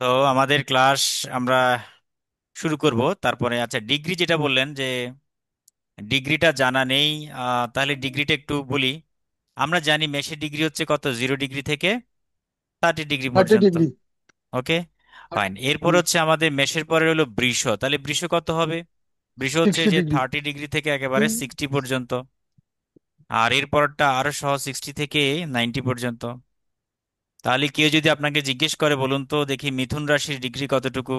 তো আমাদের ক্লাস আমরা শুরু করব। তারপরে আচ্ছা, ডিগ্রি যেটা বললেন যে ডিগ্রিটা জানা নেই, তাহলে ডিগ্রিটা একটু বলি। আমরা জানি মেশের ডিগ্রি হচ্ছে কত, 0 ডিগ্রি থেকে 30 ডিগ্রি 30 পর্যন্ত। ডিগ্রি। ওকে, ফাইন। এরপর হচ্ছে আমাদের মেশের পরে হলো বৃষ, তাহলে বৃষ কত হবে? বৃষ হচ্ছে 60 যে ডিগ্রি। 30 ডিগ্রি থেকে একেবারে 60 পর্যন্ত। আর এরপরটা আরো সহ 60 থেকে 90 পর্যন্ত। তাহলে কেউ যদি আপনাকে জিজ্ঞেস করে, বলুন তো দেখি মিথুন রাশির ডিগ্রি কতটুকু,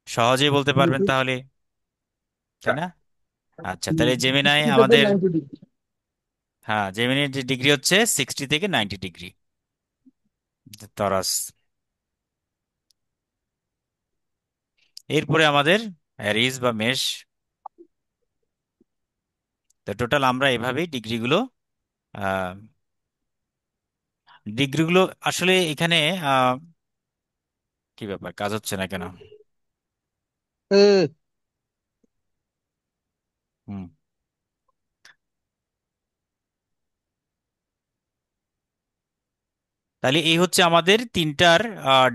সহজেই বলতে পারবেন তাহলে, তাই না? আচ্ছা, তাহলে জেমিনাই 60 থেকে আমাদের, 90 ডিগ্রি। হ্যাঁ, জেমিনির যে ডিগ্রি হচ্ছে 60 থেকে 90 ডিগ্রি টরাস। এরপরে আমাদের অ্যারিজ বা মেষ। তো টোটাল আমরা এভাবেই ডিগ্রিগুলো, আহ ডিগ্রিগুলো আসলে এখানে, আহ কি ব্যাপার, কাজ হচ্ছে না কেন? এ, হুম। তাহলে এই হচ্ছে আমাদের তিনটার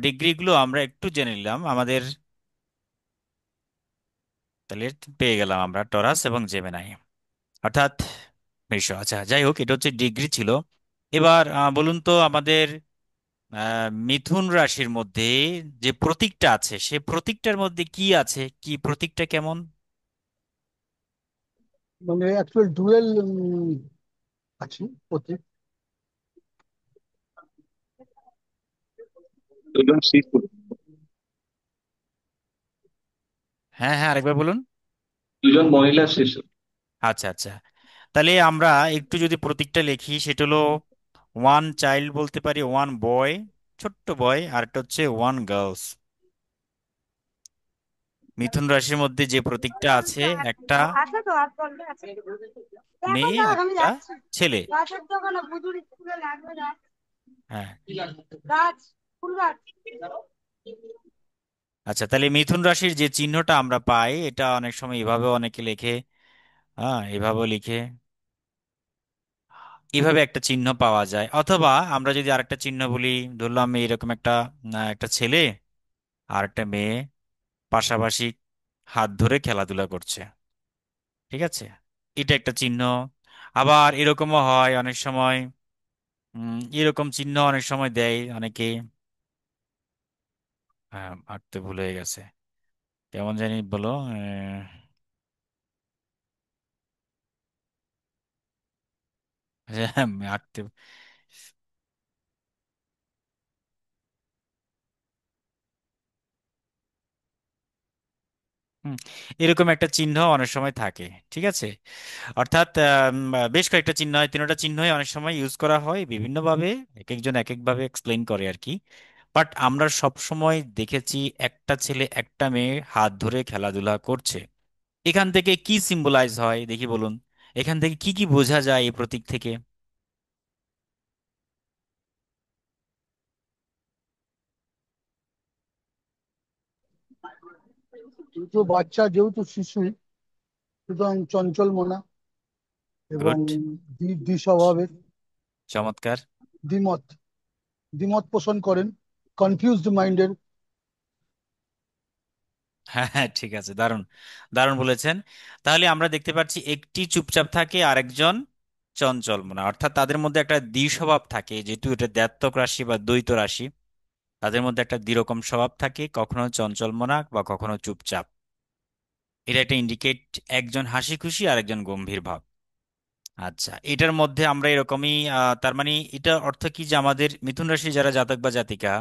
ডিগ্রিগুলো আমরা একটু জেনে নিলাম আমাদের। তাহলে পেয়ে গেলাম আমরা টরাস এবং জেমিনাই, অর্থাৎ মেষ। আচ্ছা, যাই হোক, এটা হচ্ছে ডিগ্রি ছিল। এবার বলুন তো আমাদের মিথুন রাশির মধ্যে যে প্রতীকটা আছে, সে প্রতীকটার মধ্যে কি আছে, কি প্রতীকটা কেমন? মানে অ্যাকচুয়াল ডুয়েল আছে ওতে। দুজন শিশু, হ্যাঁ হ্যাঁ, আরেকবার বলুন। দুজন মহিলা শিশু। আচ্ছা আচ্ছা, তাহলে আমরা একটু যদি প্রতীকটা লিখি, সেটা হলো ওয়ান চাইল্ড বলতে পারি, ওয়ান বয়, ছোট্ট বয়, আর একটা হচ্ছে ওয়ান গার্লস। মিথুন রাশির মধ্যে যে প্রতীকটা আছে, একটা আসো তো আর চলবে আছে এখন মেয়ে তো আর আমি একটা যাচ্ছি ছেলে। গাছের দোকানে বুজুরি ফুলে লাগবে গাছ হ্যাঁ। গাছ ফুল গাছ আচ্ছা, তাহলে মিথুন রাশির যে চিহ্নটা আমরা পাই, এটা অনেক সময় এভাবে অনেকে লেখে, হ্যাঁ, এভাবেও লিখে, এভাবে একটা চিহ্ন পাওয়া যায়। অথবা আমরা যদি আরেকটা চিহ্ন বলি, ধরলাম এরকম একটা একটা ছেলে আর একটা মেয়ে পাশাপাশি হাত ধরে খেলাধুলা করছে, ঠিক আছে, এটা একটা চিহ্ন। আবার এরকমও হয় অনেক সময়, এরকম চিহ্ন অনেক সময় দেয় অনেকে। হ্যাঁ, আঁকতে ভুলে গেছে, কেমন জানি বলো, আঁকতে, হুম, এরকম একটা চিহ্ন অনেক সময় থাকে, ঠিক আছে। অর্থাৎ বেশ কয়েকটা চিহ্ন হয়, তিনটা চিহ্নই অনেক সময় ইউজ করা হয় বিভিন্নভাবে, এক একজন এক একভাবে এক্সপ্লেইন করে আর কি। বাট আমরা সব সময় দেখেছি একটা ছেলে একটা মেয়ে হাত ধরে খেলাধুলা করছে। এখান থেকে কি সিম্বলাইজ হয় দেখি বলুন, এখান থেকে কি কি বোঝা যায় এই প্রতীক থেকে? যেহেতু বাচ্চা, যেহেতু শিশু, সুতরাং চঞ্চল মনা এবং গুড, দ্বিস্বভাবের, চমৎকার। দ্বিমত দ্বিমত পোষণ করেন, কনফিউজড মাইন্ডের। হ্যাঁ হ্যাঁ, ঠিক আছে, দারুণ, দারুণ বলেছেন। তাহলে আমরা দেখতে পাচ্ছি একটি চুপচাপ থাকে, আরেকজন চঞ্চল মনা, অর্থাৎ তাদের মধ্যে একটা দ্বিস্বভাব থাকে, যেহেতু এটা দ্ব্যর্থক রাশি বা দ্বৈত রাশি। তাদের মধ্যে একটা দ্বিরকম স্বভাব থাকে, কখনো চঞ্চল মনা বা কখনো চুপচাপ। এটা একটা ইন্ডিকেট, একজন হাসি খুশি আর একজন গম্ভীর ভাব। আচ্ছা, এটার মধ্যে আমরা এরকমই, তার মানে এটা অর্থ কি যে আমাদের মিথুন রাশি যারা জাতক বা জাতিকা,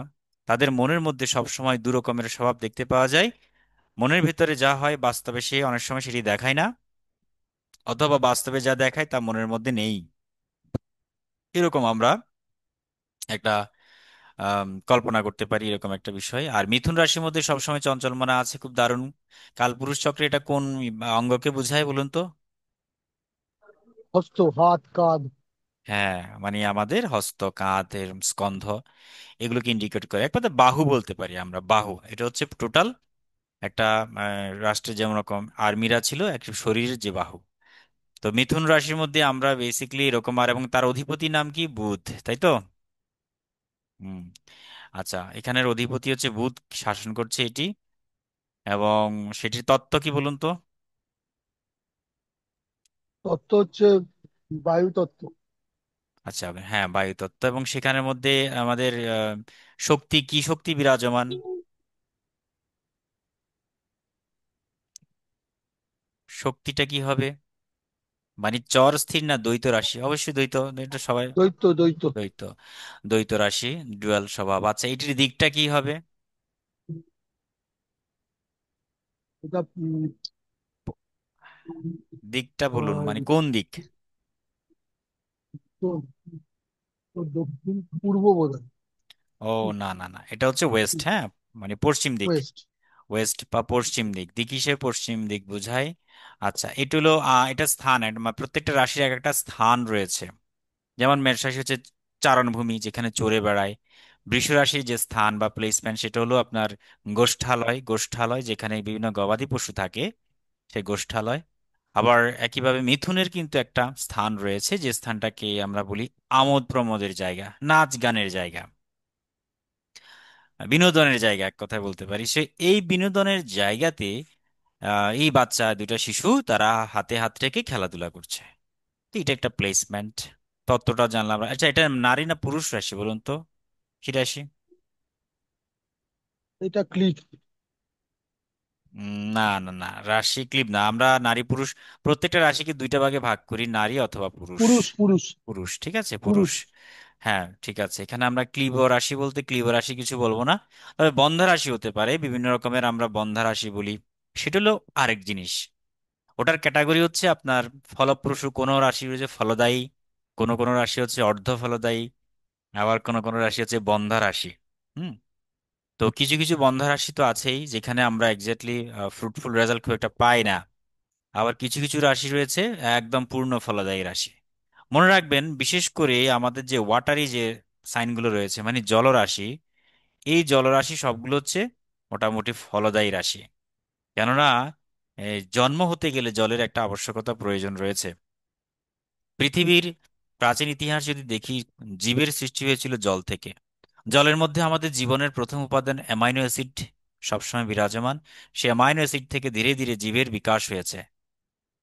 তাদের মনের মধ্যে সব সময় দু রকমের স্বভাব দেখতে পাওয়া যায়। মনের ভিতরে যা হয় বাস্তবে সে অনেক সময় সেটি দেখায় না, অথবা বাস্তবে যা দেখায় তা মনের মধ্যে নেই। এরকম আমরা একটা কল্পনা করতে পারি, এরকম একটা বিষয়। আর মিথুন রাশির মধ্যে সবসময় চঞ্চলমনা আছে, খুব দারুণ। কালপুরুষ চক্রে এটা কোন অঙ্গকে বোঝায় বলুন তো? হস্ত, হাত, কাঁধ। হ্যাঁ, মানে আমাদের হস্ত, কাঁধের স্কন্ধ, এগুলোকে ইন্ডিকেট করে। এক কথায় বাহু বলতে পারি আমরা, বাহু এটা হচ্ছে টোটাল একটা রাষ্ট্রের যেমন রকম আর্মিরা ছিল, একটা শরীরের যে বাহু। তো মিথুন রাশির মধ্যে আমরা বেসিক্যালি এরকম, আর এবং তার অধিপতি নাম কি, বুধ, তাই তো? হুম। আচ্ছা, এখানের অধিপতি হচ্ছে বুধ, শাসন করছে এটি। এবং সেটির তত্ত্ব কি বলুন তো? তত্ত্ব হচ্ছে বায়ু তত্ত্ব। আচ্ছা, হ্যাঁ, বায়ুতত্ত্ব। এবং সেখানের মধ্যে আমাদের শক্তি, কি শক্তি বিরাজমান? শক্তিটা কি হবে? মানে চর স্থির না দ্বৈত রাশি? অবশ্যই দ্বৈত, এটা সবাই। দ্বৈত দ্বৈত। দ্বৈত। দ্বৈত রাশি, ডুয়াল স্বভাব। আচ্ছা, এটির দিকটা কি হবে? এটা দিকটা বলুন, আহ, মানে কোন দিক? তো তো দক্ষিণ পূর্ব বোধ হয়। ও, না না না, এটা হচ্ছে ওয়েস্ট, হ্যাঁ, মানে পশ্চিম দিক। ওয়েস্ট। ওয়েস্ট বা পশ্চিম দিক, দিক হিসেবে পশ্চিম দিক বোঝায়। আচ্ছা, এটা হলো এটা স্থান, প্রত্যেকটা রাশির এক একটা স্থান রয়েছে। যেমন মেষ রাশি হচ্ছে চারণভূমি, যেখানে চড়ে বেড়ায়। বৃষ রাশির যে স্থান বা প্লেসমেন্ট, সেটা হলো আপনার গোষ্ঠালয়। গোষ্ঠালয় যেখানে বিভিন্ন গবাদি পশু থাকে, সেই গোষ্ঠালয়। আবার একইভাবে মিথুনের কিন্তু একটা স্থান রয়েছে, যে স্থানটাকে আমরা বলি আমোদ প্রমোদের জায়গা, নাচ গানের জায়গা, বিনোদনের জায়গা, এক কথায় বলতে পারি। সে এই বিনোদনের জায়গাতে এই বাচ্চা দুটা শিশু তারা হাতে হাত রেখে খেলাধুলা করছে। তো এটা একটা প্লেসমেন্ট। তত্ত্বটা জানলাম। আচ্ছা, এটা নারী না পুরুষ রাশি বলুন তো? কি রাশি? এটা ক্লিক। না না না, রাশি ক্লিব না। আমরা নারী পুরুষ প্রত্যেকটা রাশিকে দুইটা ভাগে ভাগ করি, নারী অথবা পুরুষ। পুরুষ পুরুষ। পুরুষ, ঠিক আছে, পুরুষ। পুরুষ। হ্যাঁ, ঠিক আছে। এখানে আমরা ক্লীব রাশি বলতে ক্লীব রাশি কিছু বলবো না। তবে বন্ধা রাশি হতে পারে, বিভিন্ন রকমের আমরা বন্ধা রাশি বলি। সেটা হলো আরেক জিনিস। ওটার ক্যাটাগরি হচ্ছে আপনার ফলপ্রসূ। কোনো রাশি রয়েছে ফলদায়ী, কোনো কোনো রাশি হচ্ছে অর্ধ ফলদায়ী, আবার কোনো কোনো রাশি হচ্ছে বন্ধা রাশি। হুম। তো কিছু কিছু বন্ধা রাশি তো আছেই, যেখানে আমরা এক্স্যাক্টলি ফ্রুটফুল রেজাল্ট খুব একটা পাই না। আবার কিছু কিছু রাশি রয়েছে একদম পূর্ণ ফলদায়ী রাশি। মনে রাখবেন, বিশেষ করে আমাদের যে ওয়াটারি যে সাইনগুলো রয়েছে, মানে জলরাশি, এই জলরাশি সবগুলো হচ্ছে মোটামুটি ফলদায়ী রাশি। কেননা জন্ম হতে গেলে জলের একটা আবশ্যকতা প্রয়োজন রয়েছে। পৃথিবীর প্রাচীন ইতিহাস যদি দেখি, জীবের সৃষ্টি হয়েছিল জল থেকে। জলের মধ্যে আমাদের জীবনের প্রথম উপাদান অ্যামাইনো অ্যাসিড সবসময় বিরাজমান। সে অ্যামাইনো অ্যাসিড থেকে ধীরে ধীরে জীবের বিকাশ হয়েছে।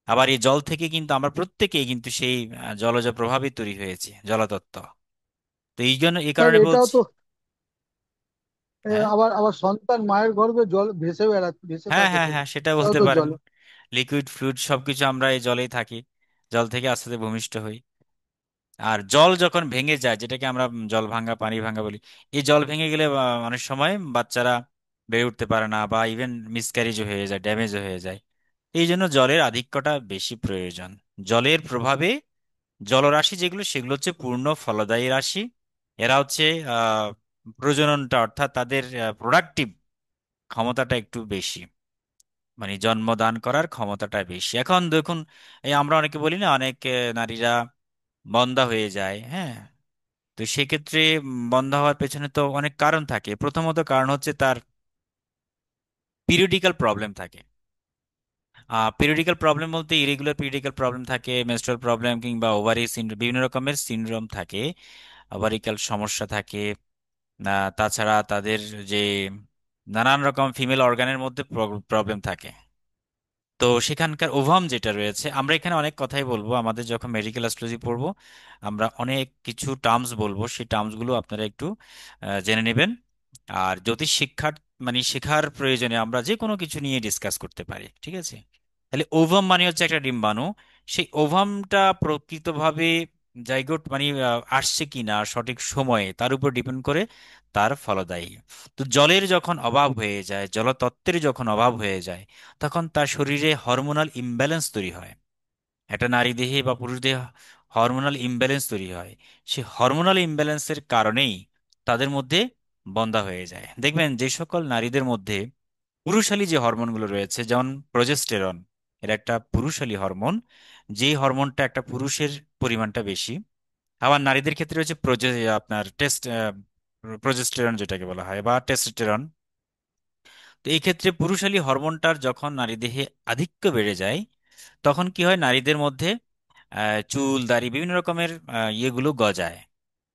আবার এই জল থেকে কিন্তু আমরা প্রত্যেকেই কিন্তু সেই জলজ প্রভাবে তৈরি হয়েছে, জলতত্ত্ব। তো এই জন্য, এই স্যার কারণে এটাও বলছি। তো হ্যাঁ আবার আবার সন্তান মায়ের গর্ভে জল ভেসে হ্যাঁ থাকে হ্যাঁ তো। হ্যাঁ, সেটা এটাও বলতে তো পারেন। জলে। লিকুইড ফ্লুইড সবকিছু আমরা এই জলেই থাকি। জল থেকে আস্তে আস্তে ভূমিষ্ঠ হই। আর জল যখন ভেঙে যায়, যেটাকে আমরা জল ভাঙা, পানি ভাঙা বলি, এই জল ভেঙে গেলে অনেক সময় বাচ্চারা বেড়ে উঠতে পারে না, বা ইভেন মিসক্যারেজও হয়ে যায়, ড্যামেজও হয়ে যায়। এই জন্য জলের আধিক্যটা বেশি প্রয়োজন। জলের প্রভাবে জলরাশি যেগুলো, সেগুলো হচ্ছে পূর্ণ ফলদায়ী রাশি। এরা হচ্ছে আহ প্রজননটা, অর্থাৎ তাদের প্রোডাক্টিভ ক্ষমতাটা একটু বেশি, মানে জন্মদান করার ক্ষমতাটা বেশি। এখন দেখুন, এই আমরা অনেকে বলি না, অনেক নারীরা বন্ধ্যা হয়ে যায়, হ্যাঁ। তো সেক্ষেত্রে বন্ধ্যা হওয়ার পেছনে তো অনেক কারণ থাকে। প্রথমত কারণ হচ্ছে তার পিরিয়ডিক্যাল প্রবলেম থাকে। পিরিয়ডিক্যাল প্রবলেম বলতে ইরেগুলার পিরিয়ডিক্যাল প্রবলেম থাকে, মেনস্ট্রুয়াল প্রবলেম, কিংবা ওভারি সিনড্রোম, বিভিন্ন রকমের সিনড্রোম থাকে, ওভারিক্যাল সমস্যা থাকে। তাছাড়া তাদের যে নানান রকম ফিমেল অর্গানের মধ্যে প্রবলেম থাকে। তো সেখানকার ওভাম যেটা রয়েছে, আমরা এখানে অনেক কথাই বলবো, আমাদের যখন মেডিকেল অ্যাস্ট্রোলজি পড়বো আমরা অনেক কিছু টার্মস বলবো, সেই টার্মসগুলো আপনারা একটু জেনে নেবেন। আর জ্যোতিষ শিক্ষার, মানে শেখার প্রয়োজনে আমরা যে কোনো কিছু নিয়ে ডিসকাস করতে পারি, ঠিক আছে? তাহলে ওভাম মানে হচ্ছে একটা ডিম্বাণু। সেই ওভামটা প্রকৃতভাবে জাইগোট মানে আসছে কিনা সঠিক সময়ে, তার উপর ডিপেন্ড করে তার ফলদায়ী। তো জলের যখন অভাব হয়ে যায়, জলতত্ত্বের যখন অভাব হয়ে যায়, তখন তার শরীরে হরমোনাল ইমব্যালেন্স তৈরি হয়। একটা নারী দেহে বা পুরুষ দেহে হরমোনাল ইমব্যালেন্স তৈরি হয়। সেই হরমোনাল ইমব্যালেন্সের কারণেই তাদের মধ্যে বন্ধ্যা হয়ে যায়। দেখবেন যে সকল নারীদের মধ্যে পুরুষালী যে হরমোনগুলো রয়েছে, যেমন প্রজেস্টেরন, এটা একটা পুরুষালী হরমোন। যেই হরমোনটা একটা পুরুষের পরিমাণটা বেশি। আবার নারীদের ক্ষেত্রে হচ্ছে আপনার প্রজেস্টেরন যেটাকে বলা হয়, বা টেস্টোস্টেরন। তো এই ক্ষেত্রে পুরুষালী হরমোনটার যখন নারী দেহে আধিক্য বেড়ে যায়, তখন কি হয়, নারীদের মধ্যে চুল দাড়ি বিভিন্ন রকমের ইয়েগুলো গজায়।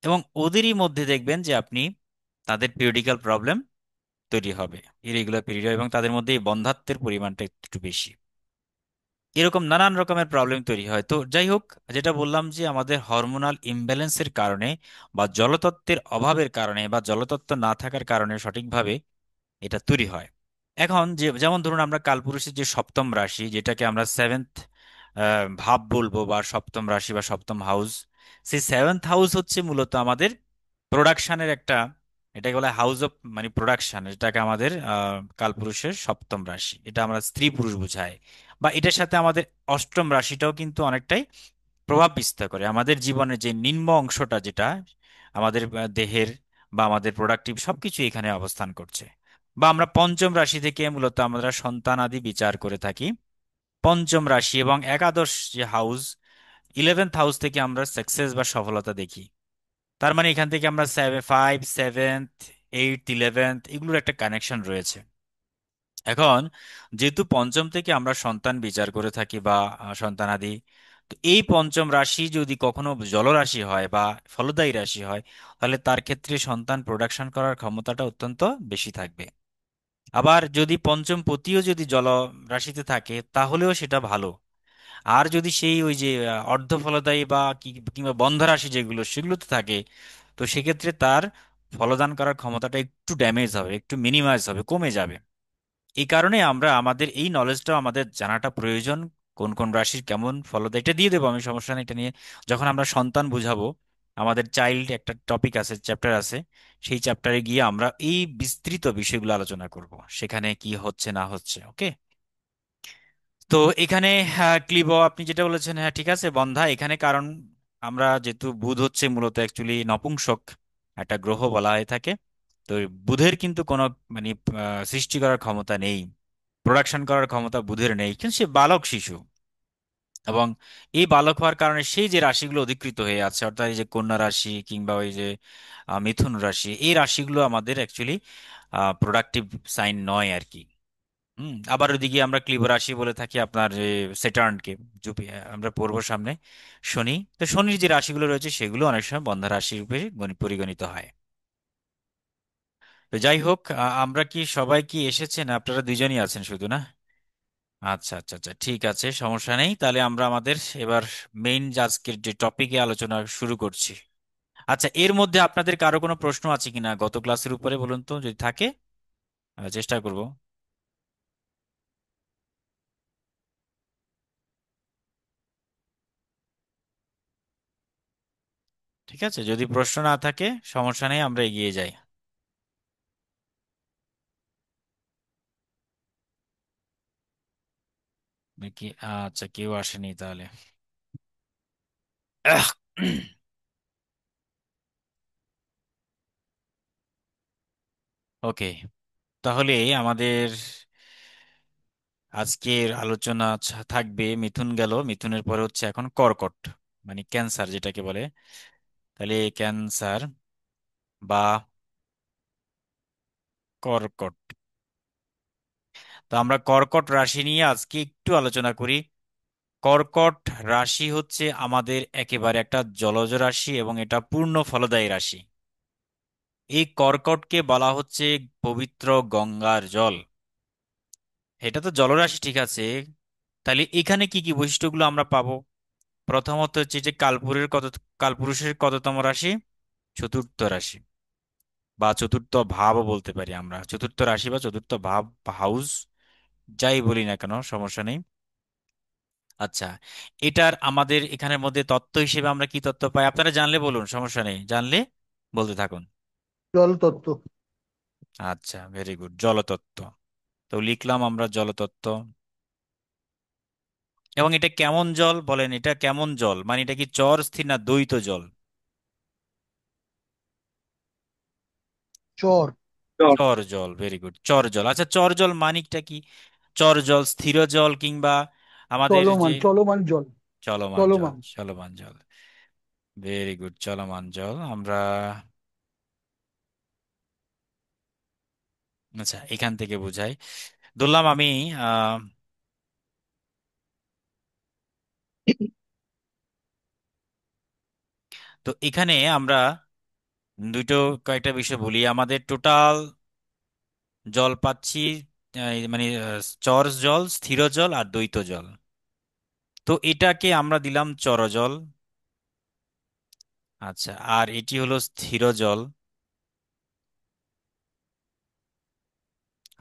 এবং ওদেরই মধ্যে দেখবেন যে আপনি তাদের পিরিয়ডিক্যাল প্রবলেম তৈরি হবে, ইরেগুলার পিরিয়ড, এবং তাদের মধ্যে এই বন্ধ্যাত্বের পরিমাণটা একটু বেশি। এরকম নানান রকমের প্রবলেম তৈরি হয়। তো যাই হোক, যেটা বললাম যে আমাদের হরমোনাল ইমব্যালেন্সের কারণে বা জলতত্ত্বের অভাবের কারণে বা জলতত্ত্ব না থাকার কারণে সঠিকভাবে এটা তৈরি হয়। এখন যেমন ধরুন আমরা কালপুরুষের যে সপ্তম রাশি, যেটাকে আমরা সেভেন্থ ভাব বলবো, বা সপ্তম রাশি বা সপ্তম হাউস, সেই সেভেন্থ হাউস হচ্ছে মূলত আমাদের প্রোডাকশনের একটা, এটাকে বলে হাউস অফ মানে প্রোডাকশন। এটাকে আমাদের কালপুরুষের সপ্তম রাশি, এটা আমরা স্ত্রী পুরুষ বোঝায়। বা এটার সাথে আমাদের অষ্টম রাশিটাও কিন্তু অনেকটাই প্রভাব বিস্তার করে আমাদের জীবনের যে নিম্ন অংশটা, যেটা আমাদের দেহের বা আমাদের প্রোডাক্টিভ সবকিছু এখানে অবস্থান করছে। বা আমরা পঞ্চম রাশি থেকে মূলত আমরা সন্তানাদি বিচার করে থাকি। পঞ্চম রাশি এবং একাদশ যে হাউস, 11th হাউস থেকে আমরা সাকসেস বা সফলতা দেখি। তার মানে এখান থেকে আমরা 5, 7, 8, 11 এগুলোর একটা কানেকশন রয়েছে। এখন যেহেতু পঞ্চম থেকে আমরা সন্তান বিচার করে থাকি বা সন্তানাদি, তো এই পঞ্চম রাশি যদি কখনো জলরাশি হয় বা ফলদায়ী রাশি হয়, তাহলে তার ক্ষেত্রে সন্তান প্রোডাকশন করার ক্ষমতাটা অত্যন্ত বেশি থাকবে। আবার যদি পঞ্চম পতিও যদি জল রাশিতে থাকে তাহলেও সেটা ভালো। আর যদি সেই ওই যে অর্ধ ফলদায়ী বা কিংবা বন্ধ রাশি যেগুলো সেগুলোতে থাকে, তো সেক্ষেত্রে তার ফলদান করার ক্ষমতাটা একটু ড্যামেজ হবে, একটু মিনিমাইজ হবে, কমে যাবে। এই কারণে আমরা আমাদের এই নলেজটাও আমাদের জানাটা প্রয়োজন। কোন কোন রাশির কেমন ফলদায়ী, এটা দিয়ে দেবো আমি, সমস্যা নেই এটা নিয়ে। যখন আমরা সন্তান বুঝাবো, আমাদের চাইল্ড একটা টপিক আছে, চ্যাপ্টার আছে, সেই চ্যাপ্টারে গিয়ে আমরা এই বিস্তৃত বিষয়গুলো আলোচনা করব, সেখানে কি হচ্ছে না হচ্ছে। ওকে। তো এখানে ক্লিব আপনি যেটা বলেছেন, হ্যাঁ ঠিক আছে বন্ধা, এখানে কারণ আমরা যেহেতু বুধ হচ্ছে মূলত অ্যাকচুয়ালি নপুংসক একটা গ্রহ বলা হয়ে থাকে। তো এই বুধের কিন্তু কোনো মানে সৃষ্টি করার ক্ষমতা নেই, প্রোডাকশন করার ক্ষমতা বুধের নেই, কিন্তু সে বালক শিশু। এবং এই বালক হওয়ার কারণে সেই যে রাশিগুলো অধিকৃত হয়ে আছে, অর্থাৎ এই যে কন্যা রাশি কিংবা ওই যে মিথুন রাশি, এই রাশিগুলো আমাদের অ্যাকচুয়ালি প্রোডাক্টিভ সাইন নয় আর কি। আবার ওইদিকে আমরা ক্লিব রাশি বলে থাকি আপনার যে স্যাটার্নকে, আমরা পড়বো সামনে শনি। তো শনির যে রাশিগুলো রয়েছে সেগুলো অনেক সময় বন্ধা রাশি রূপে পরিগণিত হয়। তো যাই হোক, আমরা কি সবাই কি এসেছেন? আপনারা দুইজনই আছেন শুধু না? আচ্ছা আচ্ছা আচ্ছা, ঠিক আছে, সমস্যা নেই। তাহলে আমরা আমাদের এবার মেইন আজকের যে টপিকে আলোচনা শুরু করছি। আচ্ছা, এর মধ্যে আপনাদের কারো কোনো প্রশ্ন আছে কিনা গত ক্লাসের উপরে, বলুন তো যদি থাকে। চেষ্টা করব। ঠিক আছে, যদি প্রশ্ন না থাকে সমস্যা নেই, আমরা এগিয়ে যাই। কি, আচ্ছা কেউ আসেনি তাহলে। ওকে, তাহলে আমাদের আজকের আলোচনা থাকবে মিথুন গেল, মিথুনের পরে হচ্ছে এখন কর্কট, মানে ক্যান্সার যেটাকে বলে। তাহলে ক্যান্সার বা কর্কট। তো আমরা কর্কট রাশি নিয়ে আজকে একটু আলোচনা করি। কর্কট রাশি হচ্ছে আমাদের একেবারে একটা জলজ রাশি এবং এটা পূর্ণ ফলদায়ী রাশি। এই কর্কটকে বলা হচ্ছে পবিত্র গঙ্গার জল। এটা তো জলরাশি, ঠিক আছে। তাহলে এখানে কি কি বৈশিষ্ট্যগুলো আমরা পাবো? প্রথমত হচ্ছে যে কালপুরুষের কততম রাশি? চতুর্থ রাশি, বা চতুর্থ ভাবও বলতে পারি আমরা, চতুর্থ রাশি বা চতুর্থ ভাব বা হাউস, যাই বলি না কেন সমস্যা নেই। আচ্ছা, এটার আমাদের এখানের মধ্যে তত্ত্ব হিসেবে আমরা কি তত্ত্ব পাই? আপনারা জানলে বলুন, সমস্যা নেই, জানলে বলতে থাকুন। জলতত্ত্ব। আচ্ছা, ভেরি গুড, জলতত্ত্ব। তো লিখলাম আমরা জলতত্ত্ব। এবং এটা কেমন জল বলেন, এটা কেমন জল মানে এটা কি চর স্থির না দ্বৈত জল? চর। চর। চর জল, ভেরি গুড, চর জল। আচ্ছা, চর জল মানিকটা কি? চর জল, স্থির জল, কিংবা আমাদের যে চলমান, চলমান জল। চলমান জল, চলমান। চলমান জল, ভেরি গুড, চলমান জল আমরা। আচ্ছা, এখান থেকে বুঝাই, ধরলাম আমি আহ তো এখানে আমরা দুটো কয়েকটা বিষয় বলি, আমাদের টোটাল জল পাচ্ছি মানে চর জল, স্থির জল আর দ্বৈত জল। তো এটাকে আমরা দিলাম চর জল। আচ্ছা, আর এটি হলো স্থির জল,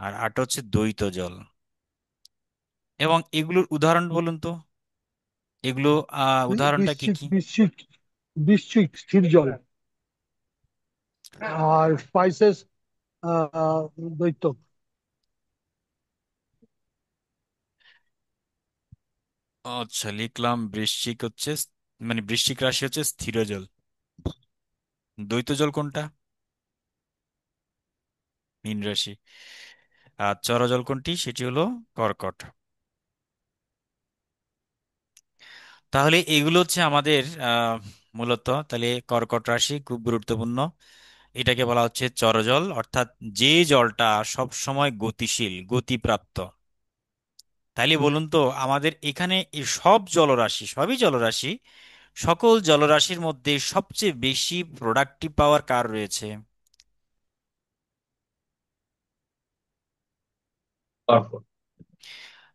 আর আটা হচ্ছে দ্বৈত জল। এবং এগুলোর উদাহরণ বলুন তো, এগুলো উদাহরণটা কি বৃশ্চিক কি? বৃশ্চিক বৃশ্চিক স্থির জল, আর স্পাইসেস দৈত্য। আচ্ছা, লিখলাম বৃশ্চিক হচ্ছে মানে বৃশ্চিক রাশি হচ্ছে স্থির জল। দ্বৈত জল কোনটা? মীন রাশি। আর চর জল কোনটি? সেটি হলো কর্কট। তাহলে এগুলো হচ্ছে আমাদের মূলত, তাহলে কর্কট রাশি খুব গুরুত্বপূর্ণ। এটাকে বলা হচ্ছে চরজল, অর্থাৎ যে জলটা সব সময় গতিশীল, গতিপ্রাপ্ত। তাইলে বলুন তো, আমাদের এখানে এই সব জলরাশি, সবই জলরাশি, সকল জলরাশির মধ্যে সবচেয়ে বেশি প্রোডাক্টিভ পাওয়ার কার রয়েছে? কর্কট।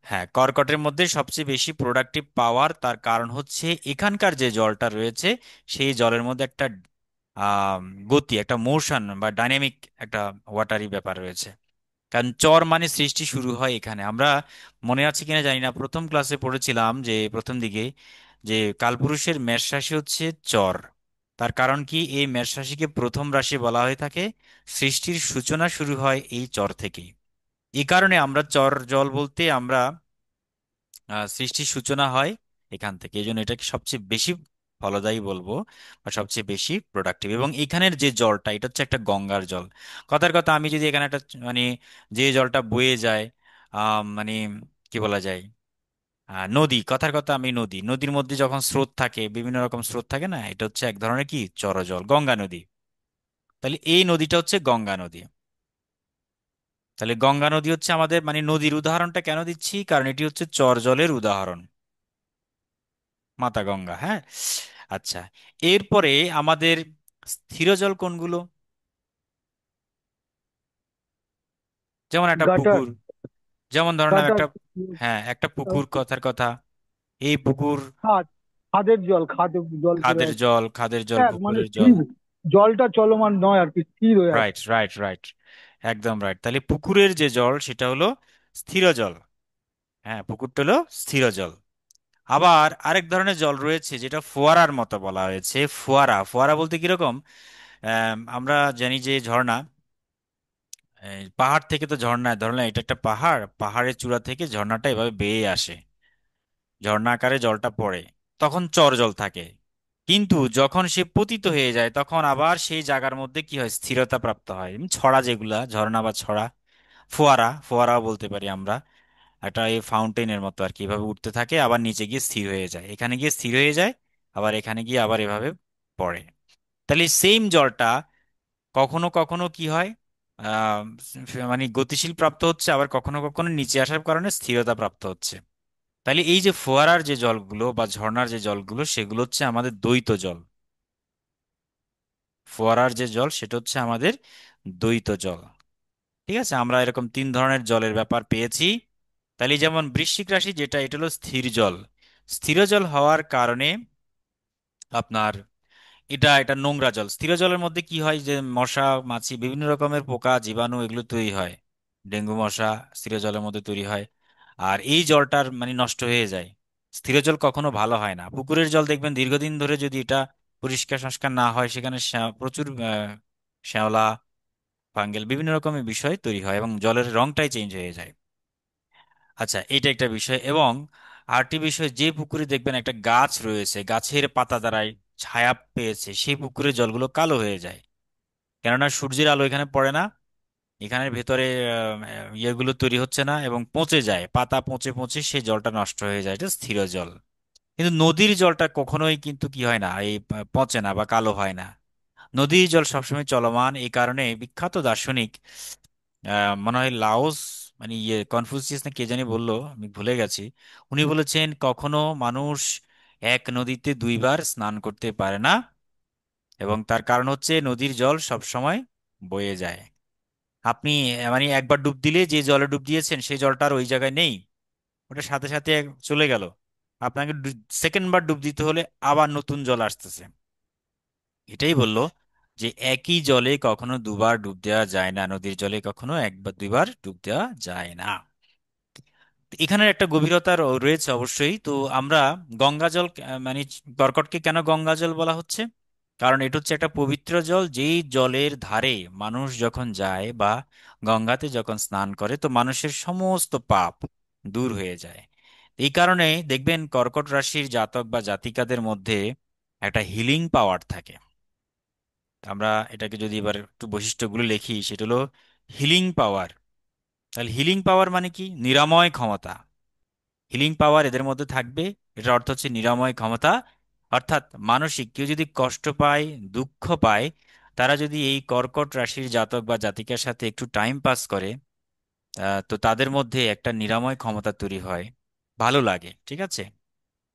হ্যাঁ, কর্কটের মধ্যে সবচেয়ে বেশি প্রোডাক্টিভ পাওয়ার, তার কারণ হচ্ছে এখানকার যে জলটা রয়েছে সেই জলের মধ্যে একটা আম, গতি, একটা মোশন বা ডাইনামিক একটা ওয়াটারি ব্যাপার রয়েছে। কারণ চর মানে সৃষ্টি শুরু হয় এখানে। আমরা মনে আছে কিনা জানি না, প্রথম ক্লাসে পড়েছিলাম যে প্রথম দিকে যে কালপুরুষের মেষ রাশি হচ্ছে চর। তার কারণ কি, এই মেষ রাশিকে প্রথম রাশি বলা হয়ে থাকে। সৃষ্টির সূচনা শুরু হয় এই চর থেকেই। এই কারণে আমরা চর জল বলতে আমরা সৃষ্টির সূচনা হয় এখান থেকে, এই জন্য এটাকে সবচেয়ে বেশি ফলদায়ী বলবো, বা সবচেয়ে বেশি প্রোডাক্টিভ। এবং এখানের যে জলটা, এটা হচ্ছে একটা গঙ্গার জল। কথার কথা, আমি যদি এখানে একটা মানে যে জলটা বয়ে যায়, মানে কি বলা যায়, নদী, কথার কথা, আমি নদীর মধ্যে যখন স্রোত থাকে, বিভিন্ন রকম স্রোত থাকে না, এটা হচ্ছে এক ধরনের কি চরজল, গঙ্গা নদী। তাহলে এই নদীটা হচ্ছে গঙ্গা নদী। তাহলে গঙ্গা নদী হচ্ছে আমাদের, মানে নদীর উদাহরণটা কেন দিচ্ছি, কারণ এটি হচ্ছে চর জলের উদাহরণ, মাতা গঙ্গা। হ্যাঁ, আচ্ছা। এরপরে আমাদের স্থির জল কোনগুলো? যেমন একটা গাটার পুকুর, যেমন ধরলাম গাটার একটা, হ্যাঁ একটা পুকুর, কথার কথা, এই পুকুর, খাদ, খাদের জল, খাদে জল পড়ে খাদের আছে। জল, খাদের জল, মানে পুকুরের জল। স্থির, জলটা চলমান নয় আর কি, স্থির হয়ে আছে। রাইট, রাইট, রাইট, একদম রাইট। তাহলে পুকুরের যে জল সেটা হলো স্থির জল। হ্যাঁ, পুকুরটা হলো স্থির জল। আবার আরেক ধরনের জল রয়েছে যেটা ফোয়ারার মতো বলা হয়েছে। ফোয়ারা, ফোয়ারা বলতে কিরকম, আমরা জানি যে ঝর্ণা, এই পাহাড় থেকে তো ঝর্ণা, ধরলাম এটা একটা পাহাড়, পাহাড়ের চূড়া থেকে ঝর্ণাটা এভাবে বেয়ে আসে, ঝর্ণা আকারে জলটা পড়ে, তখন চর জল থাকে। কিন্তু যখন সে পতিত হয়ে যায়, তখন আবার সেই জায়গার মধ্যে কি হয়, স্থিরতা প্রাপ্ত হয়। ছড়া, যেগুলা ঝর্ণা বা ছড়া, ফোয়ারা, ফোয়ারাও বলতে পারি আমরা। একটা এই ফাউন্টেনের মতো আর কি, এভাবে উঠতে থাকে, আবার নিচে গিয়ে স্থির হয়ে যায়, এখানে গিয়ে স্থির হয়ে যায়, আবার এখানে গিয়ে আবার এভাবে পড়ে। তাহলে সেম জলটা কখনো কখনো কি হয়, আহ মানে গতিশীল প্রাপ্ত হচ্ছে, আবার কখনো কখনো নিচে আসার কারণে স্থিরতা প্রাপ্ত হচ্ছে। তাহলে এই যে ফোয়ারার যে জলগুলো বা ঝর্ণার যে জলগুলো, সেগুলো হচ্ছে আমাদের দ্বৈত জল। ফোয়ারার যে জল সেটা হচ্ছে আমাদের দ্বৈত জল। ঠিক আছে, আমরা এরকম তিন ধরনের জলের ব্যাপার পেয়েছি। তাহলে যেমন বৃশ্চিক রাশি যেটা, এটা হলো স্থির জল। স্থির জল হওয়ার কারণে আপনার এটা নোংরা জল। স্থির জলের মধ্যে কি হয়, যে মশা মাছি বিভিন্ন রকমের পোকা জীবাণু এগুলো তৈরি হয়, ডেঙ্গু মশা স্থির জলের মধ্যে তৈরি হয়। আর এই জলটার মানে নষ্ট হয়ে যায়। স্থির জল কখনো ভালো হয় না। পুকুরের জল দেখবেন দীর্ঘদিন ধরে যদি এটা পরিষ্কার সংস্কার না হয়, সেখানে প্রচুর শ্যাওলা, ফাঙ্গেল বিভিন্ন রকমের বিষয় তৈরি হয় এবং জলের রংটাই চেঞ্জ হয়ে যায়। আচ্ছা, এটা একটা বিষয়। এবং আরেকটি বিষয়, যে পুকুরে দেখবেন একটা গাছ রয়েছে, গাছের পাতা দ্বারাই ছায়া পেয়েছে, সেই পুকুরের জলগুলো কালো হয়ে যায়, কেননা সূর্যের আলো এখানে পড়ে না, এখানের ভেতরে ইয়েগুলো তৈরি হচ্ছে না, এবং পচে যায়, পাতা পচে পচে সেই জলটা নষ্ট হয়ে যায়, এটা স্থির জল। কিন্তু নদীর জলটা কখনোই কিন্তু কি হয় না, এই পচে না বা কালো হয় না। নদীর জল সবসময় চলমান। এই কারণে বিখ্যাত দার্শনিক, মনে হয় লাওস, মানে ইয়ে কনফুসিয়াস না কে জানি বললো, আমি ভুলে গেছি, উনি বলেছেন কখনো মানুষ এক নদীতে দুইবার স্নান করতে পারে না, এবং তার কারণ হচ্ছে নদীর জল সব সময় বয়ে যায়। আপনি মানে একবার ডুব দিলে যে জলে ডুব দিয়েছেন সেই জলটা আর ওই জায়গায় নেই, ওটা সাথে সাথে চলে গেল। আপনাকে সেকেন্ড বার ডুব দিতে হলে আবার নতুন জল আসতেছে। এটাই বললো যে একই জলে কখনো দুবার ডুব দেওয়া যায় না, নদীর জলে কখনো একবার দুইবার ডুব দেওয়া যায় না। এখানের একটা গভীরতা রয়েছে অবশ্যই। তো আমরা গঙ্গা জল মানে কর্কটকে কেন গঙ্গা জল বলা হচ্ছে, কারণ এটা হচ্ছে একটা পবিত্র জল, যেই জলের ধারে মানুষ যখন যায় বা গঙ্গাতে যখন স্নান করে তো মানুষের সমস্ত পাপ দূর হয়ে যায়। এই কারণে দেখবেন কর্কট রাশির জাতক বা জাতিকাদের মধ্যে একটা হিলিং পাওয়ার থাকে। আমরা এটাকে যদি এবার একটু বৈশিষ্ট্যগুলো লিখি, সেটা হলো হিলিং পাওয়ার। তাহলে হিলিং পাওয়ার মানে কি? নিরাময় ক্ষমতা। হিলিং পাওয়ার এদের মধ্যে থাকবে, এটার অর্থ হচ্ছে নিরাময় ক্ষমতা। অর্থাৎ মানসিক কেউ যদি কষ্ট পায়, দুঃখ পায়, তারা যদি এই কর্কট রাশির জাতক বা জাতিকার সাথে একটু টাইম পাস করে, তো তাদের মধ্যে একটা নিরাময় ক্ষমতা তৈরি হয়, ভালো লাগে, ঠিক আছে।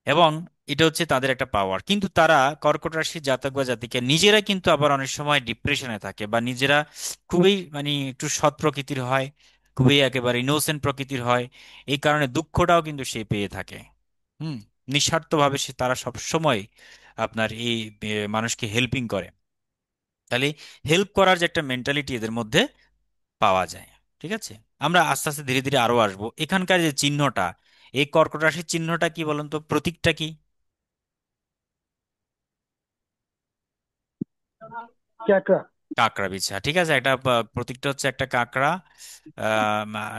এবং এটা হচ্ছে তাদের একটা পাওয়ার। কিন্তু তারা কর্কট রাশির জাতক বা জাতিকা নিজেরা কিন্তু আবার অনেক সময় ডিপ্রেশনে থাকে, বা নিজেরা খুবই মানে একটু সৎ প্রকৃতির হয়, খুবই একেবারে ইনোসেন্ট প্রকৃতির হয়। এই কারণে দুঃখটাও কিন্তু সে পেয়ে থাকে। হুম। নিঃস্বার্থভাবে তারা সব সময় আপনার এই মানুষকে হেল্পিং করে। তাহলে হেল্প করার যে একটা মেন্টালিটি এদের মধ্যে পাওয়া যায়, ঠিক আছে। আমরা আস্তে আস্তে ধীরে ধীরে আরো আসবো। এখানকার যে চিহ্নটা, এই কর্কট রাশির চিহ্নটা কি বলুন তো, প্রতীকটা কি? ক্যাকড়া। কাঁকড়া বিছা, ঠিক আছে। একটা প্রতীকটা হচ্ছে একটা কাঁকড়া।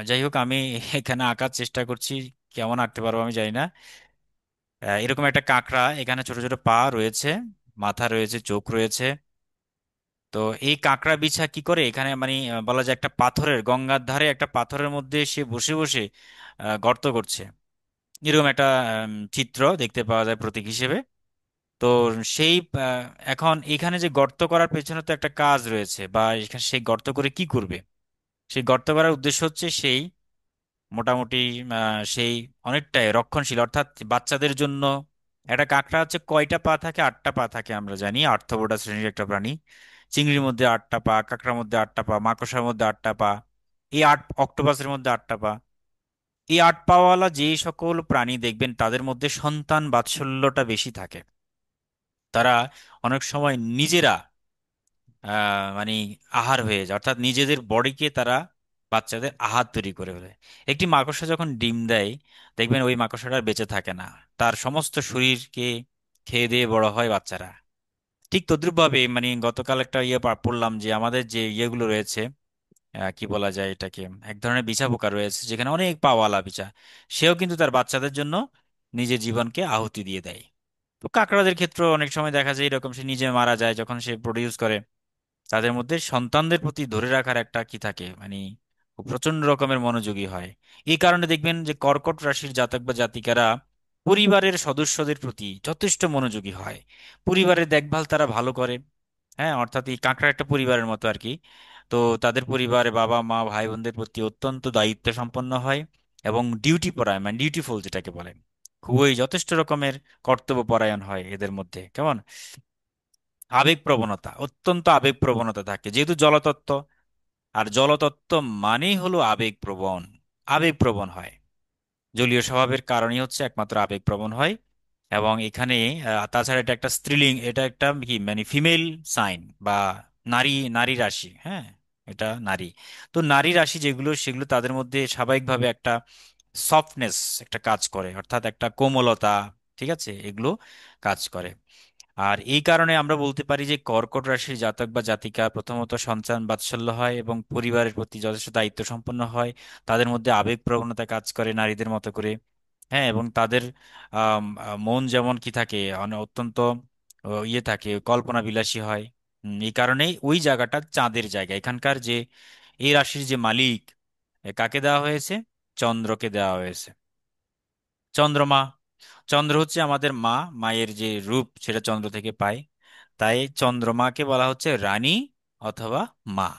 যাই হোক, আমি এখানে আঁকার চেষ্টা করছি, কেমন আঁকতে পারবো আমি জানি না। এরকম একটা কাঁকড়া, এখানে ছোট ছোট পা রয়েছে, মাথা রয়েছে, চোখ রয়েছে। তো এই কাঁকড়া বিছা কি করে এখানে মানে বলা যায় একটা পাথরের, গঙ্গার ধারে একটা পাথরের মধ্যে সে বসে বসে গর্ত করছে, এরকম একটা চিত্র দেখতে পাওয়া যায় প্রতীক হিসেবে। তো সেই আহ, এখন এখানে যে গর্ত করার পেছনে তো একটা কাজ রয়েছে, বা এখানে সেই গর্ত করে কি করবে? সেই গর্ত করার উদ্দেশ্য হচ্ছে সেই মোটামুটি সেই অনেকটাই রক্ষণশীল, অর্থাৎ বাচ্চাদের জন্য। একটা কাঁকড়া হচ্ছে কয়টা পা থাকে? 8টা পা থাকে, আমরা জানি আর্থ্রোপোডা শ্রেণীর একটা প্রাণী। চিংড়ির মধ্যে 8টা পা, কাঁকড়ার মধ্যে 8টা পা, মাকড়সার মধ্যে 8টা পা, এই অক্টোপাসের মধ্যে 8টা পা। এই 8 পাওয়ালা যে সকল প্রাণী দেখবেন তাদের মধ্যে সন্তান বাৎসল্যটা বেশি থাকে। তারা অনেক সময় নিজেরা মানে আহার হয়ে যায়, অর্থাৎ নিজেদের বডিকে তারা বাচ্চাদের আহার তৈরি করে ফেলে। একটি মাকড়সা যখন ডিম দেয়, দেখবেন ওই মাকড়সাটা আর বেঁচে থাকে না, তার সমস্ত শরীরকে খেয়ে দিয়ে বড় হয় বাচ্চারা। ঠিক তদ্রুপভাবে মানে গতকাল একটা পড়লাম যে আমাদের যে ইয়েগুলো রয়েছে, কি বলা যায় এটাকে, এক ধরনের বিছা পোকা রয়েছে যেখানে অনেক পাওয়ালা বিছা, সেও কিন্তু তার বাচ্চাদের জন্য নিজের জীবনকে আহুতি দিয়ে দেয়। তো কাঁকড়াদের ক্ষেত্রে অনেক সময় দেখা যায় এরকম, সে নিজে মারা যায় যখন সে প্রডিউস করে। তাদের মধ্যে সন্তানদের প্রতি ধরে রাখার একটা কি থাকে মানে খুব প্রচন্ড রকমের মনোযোগী হয়। এই কারণে দেখবেন যে কর্কট রাশির জাতক বা জাতিকারা পরিবারের সদস্যদের প্রতি যথেষ্ট মনোযোগী হয়, পরিবারের দেখভাল তারা ভালো করে। হ্যাঁ, অর্থাৎ এই কাঁকড়া একটা পরিবারের মতো আর কি। তো তাদের পরিবারে বাবা মা ভাই বোনদের প্রতি অত্যন্ত দায়িত্ব সম্পন্ন হয়, এবং ডিউটি পরায়ণ মানে ডিউটিফুল যেটাকে বলে, খুবই যথেষ্ট রকমের কর্তব্য পরায়ণ হয় এদের মধ্যে। কেমন আবেগ প্রবণতা, অত্যন্ত আবেগ প্রবণতা থাকে, যেহেতু জলতত্ত্ব, আর জলতত্ত্ব মানেই হলো আবেগপ্রবণ। আবেগপ্রবণ হয়, জলীয় স্বভাবের কারণেই হচ্ছে একমাত্র আবেগপ্রবণ হয়। এবং এখানে তাছাড়া এটা একটা স্ত্রীলিঙ্গ, এটা একটা কি মানে ফিমেল সাইন বা নারী, নারী রাশি। হ্যাঁ, এটা নারী। তো নারী রাশি যেগুলো, সেগুলো তাদের মধ্যে স্বাভাবিকভাবে একটা সফটনেস একটা কাজ করে, অর্থাৎ একটা কোমলতা, ঠিক আছে, এগুলো কাজ করে। আর এই কারণে আমরা বলতে পারি যে কর্কট রাশির জাতক বা জাতিকা প্রথমত সন্তান বাৎসল্য হয় এবং পরিবারের প্রতি যথেষ্ট দায়িত্ব সম্পন্ন হয়। তাদের মধ্যে আবেগ প্রবণতা কাজ করে নারীদের মতো করে। হ্যাঁ, এবং তাদের মন যেমন কি থাকে অত্যন্ত ইয়ে থাকে, কল্পনা বিলাসী হয়। এই কারণেই ওই জায়গাটা চাঁদের জায়গা। এখানকার যে এই রাশির যে মালিক, কাকে দেওয়া হয়েছে? চন্দ্রকে দেওয়া হয়েছে। চন্দ্রমা, চন্দ্র হচ্ছে আমাদের মা, মায়ের যে রূপ সেটা চন্দ্র থেকে পাই। তাই চন্দ্রমাকে বলা হচ্ছে রানী অথবা মা।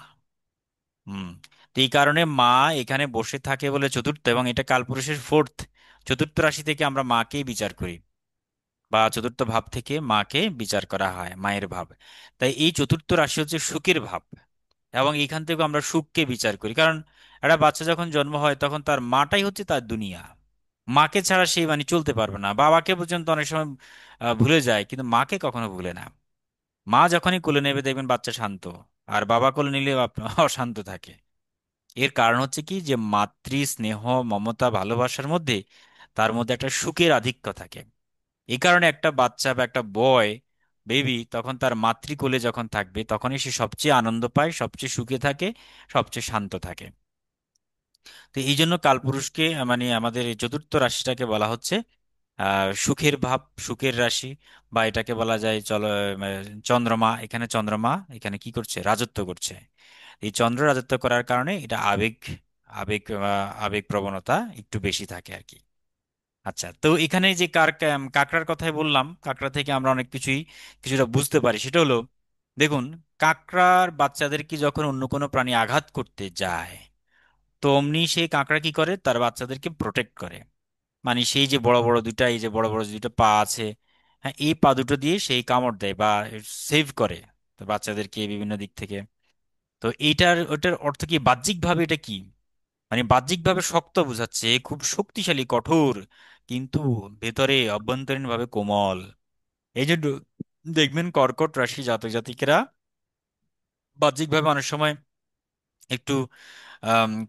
হুম। তো এই কারণে মা এখানে বসে থাকে বলে চতুর্থ, এবং এটা কালপুরুষের ফোর্থ, চতুর্থ রাশি থেকে আমরা মাকেই বিচার করি। বা চতুর্থ ভাব থেকে মাকে বিচার করা হয়, মায়ের ভাব। তাই এই চতুর্থ রাশি হচ্ছে সুখের ভাব, এবং এখান থেকে আমরা সুখকে বিচার করি। কারণ একটা বাচ্চা যখন জন্ম হয় তখন তার মাটাই হচ্ছে তার দুনিয়া। মাকে ছাড়া সে মানে চলতে পারবে না। বাবাকে পর্যন্ত অনেক সময় ভুলে যায়, কিন্তু মাকে কখনো ভুলে না। মা যখনই কোলে নেবে দেখবেন বাচ্চা শান্ত, আর বাবা কোলে নিলে অশান্ত থাকে। এর কারণ হচ্ছে কি, যে মাতৃ স্নেহ, মমতা, ভালোবাসার মধ্যে তার মধ্যে একটা সুখের আধিক্য থাকে। এই কারণে একটা বাচ্চা বা একটা বয়, বেবি, তখন তার মাতৃকোলে যখন থাকবে তখনই সে সবচেয়ে আনন্দ পায়, সবচেয়ে সুখে থাকে, সবচেয়ে শান্ত থাকে। তো এই জন্য কালপুরুষকে মানে আমাদের এই চতুর্থ রাশিটাকে বলা হচ্ছে সুখের ভাব, সুখের রাশি। বা এটাকে বলা যায় চন্দ্রমা। এখানে চন্দ্রমা এখানে কি করছে, রাজত্ব করছে। এই চন্দ্র রাজত্ব করার কারণে এটা আবেগ, আবেগ আবেগ প্রবণতা একটু বেশি থাকে আর কি। আচ্ছা, তো এখানে যে কাকড়ার কথাই বললাম, কাকড়া থেকে আমরা অনেক কিছুই কিছুটা বুঝতে পারি। সেটা হলো, দেখুন, কাকড়ার বাচ্চাদেরকে যখন অন্য কোনো প্রাণী আঘাত করতে যায়, তো অমনি সেই কাকড়া কি করে, তার বাচ্চাদেরকে প্রোটেক্ট করে। মানে সেই যে বড় বড় দুইটা, এই যে বড় বড় যে দুটো পা আছে, হ্যাঁ, এই পা দুটো দিয়ে সেই কামড় দেয় বা সেভ করে তো বাচ্চাদেরকে বিভিন্ন দিক থেকে। তো ওটার অর্থ কি, বাহ্যিকভাবে এটা কি, মানে বাহ্যিকভাবে শক্ত বোঝাচ্ছে, খুব শক্তিশালী কঠোর, কিন্তু ভেতরে অভ্যন্তরীণ ভাবে কোমল। এই যে দেখবেন কর্কট রাশি জাতক জাতিকেরা বাহ্যিকভাবে অনেক সময় একটু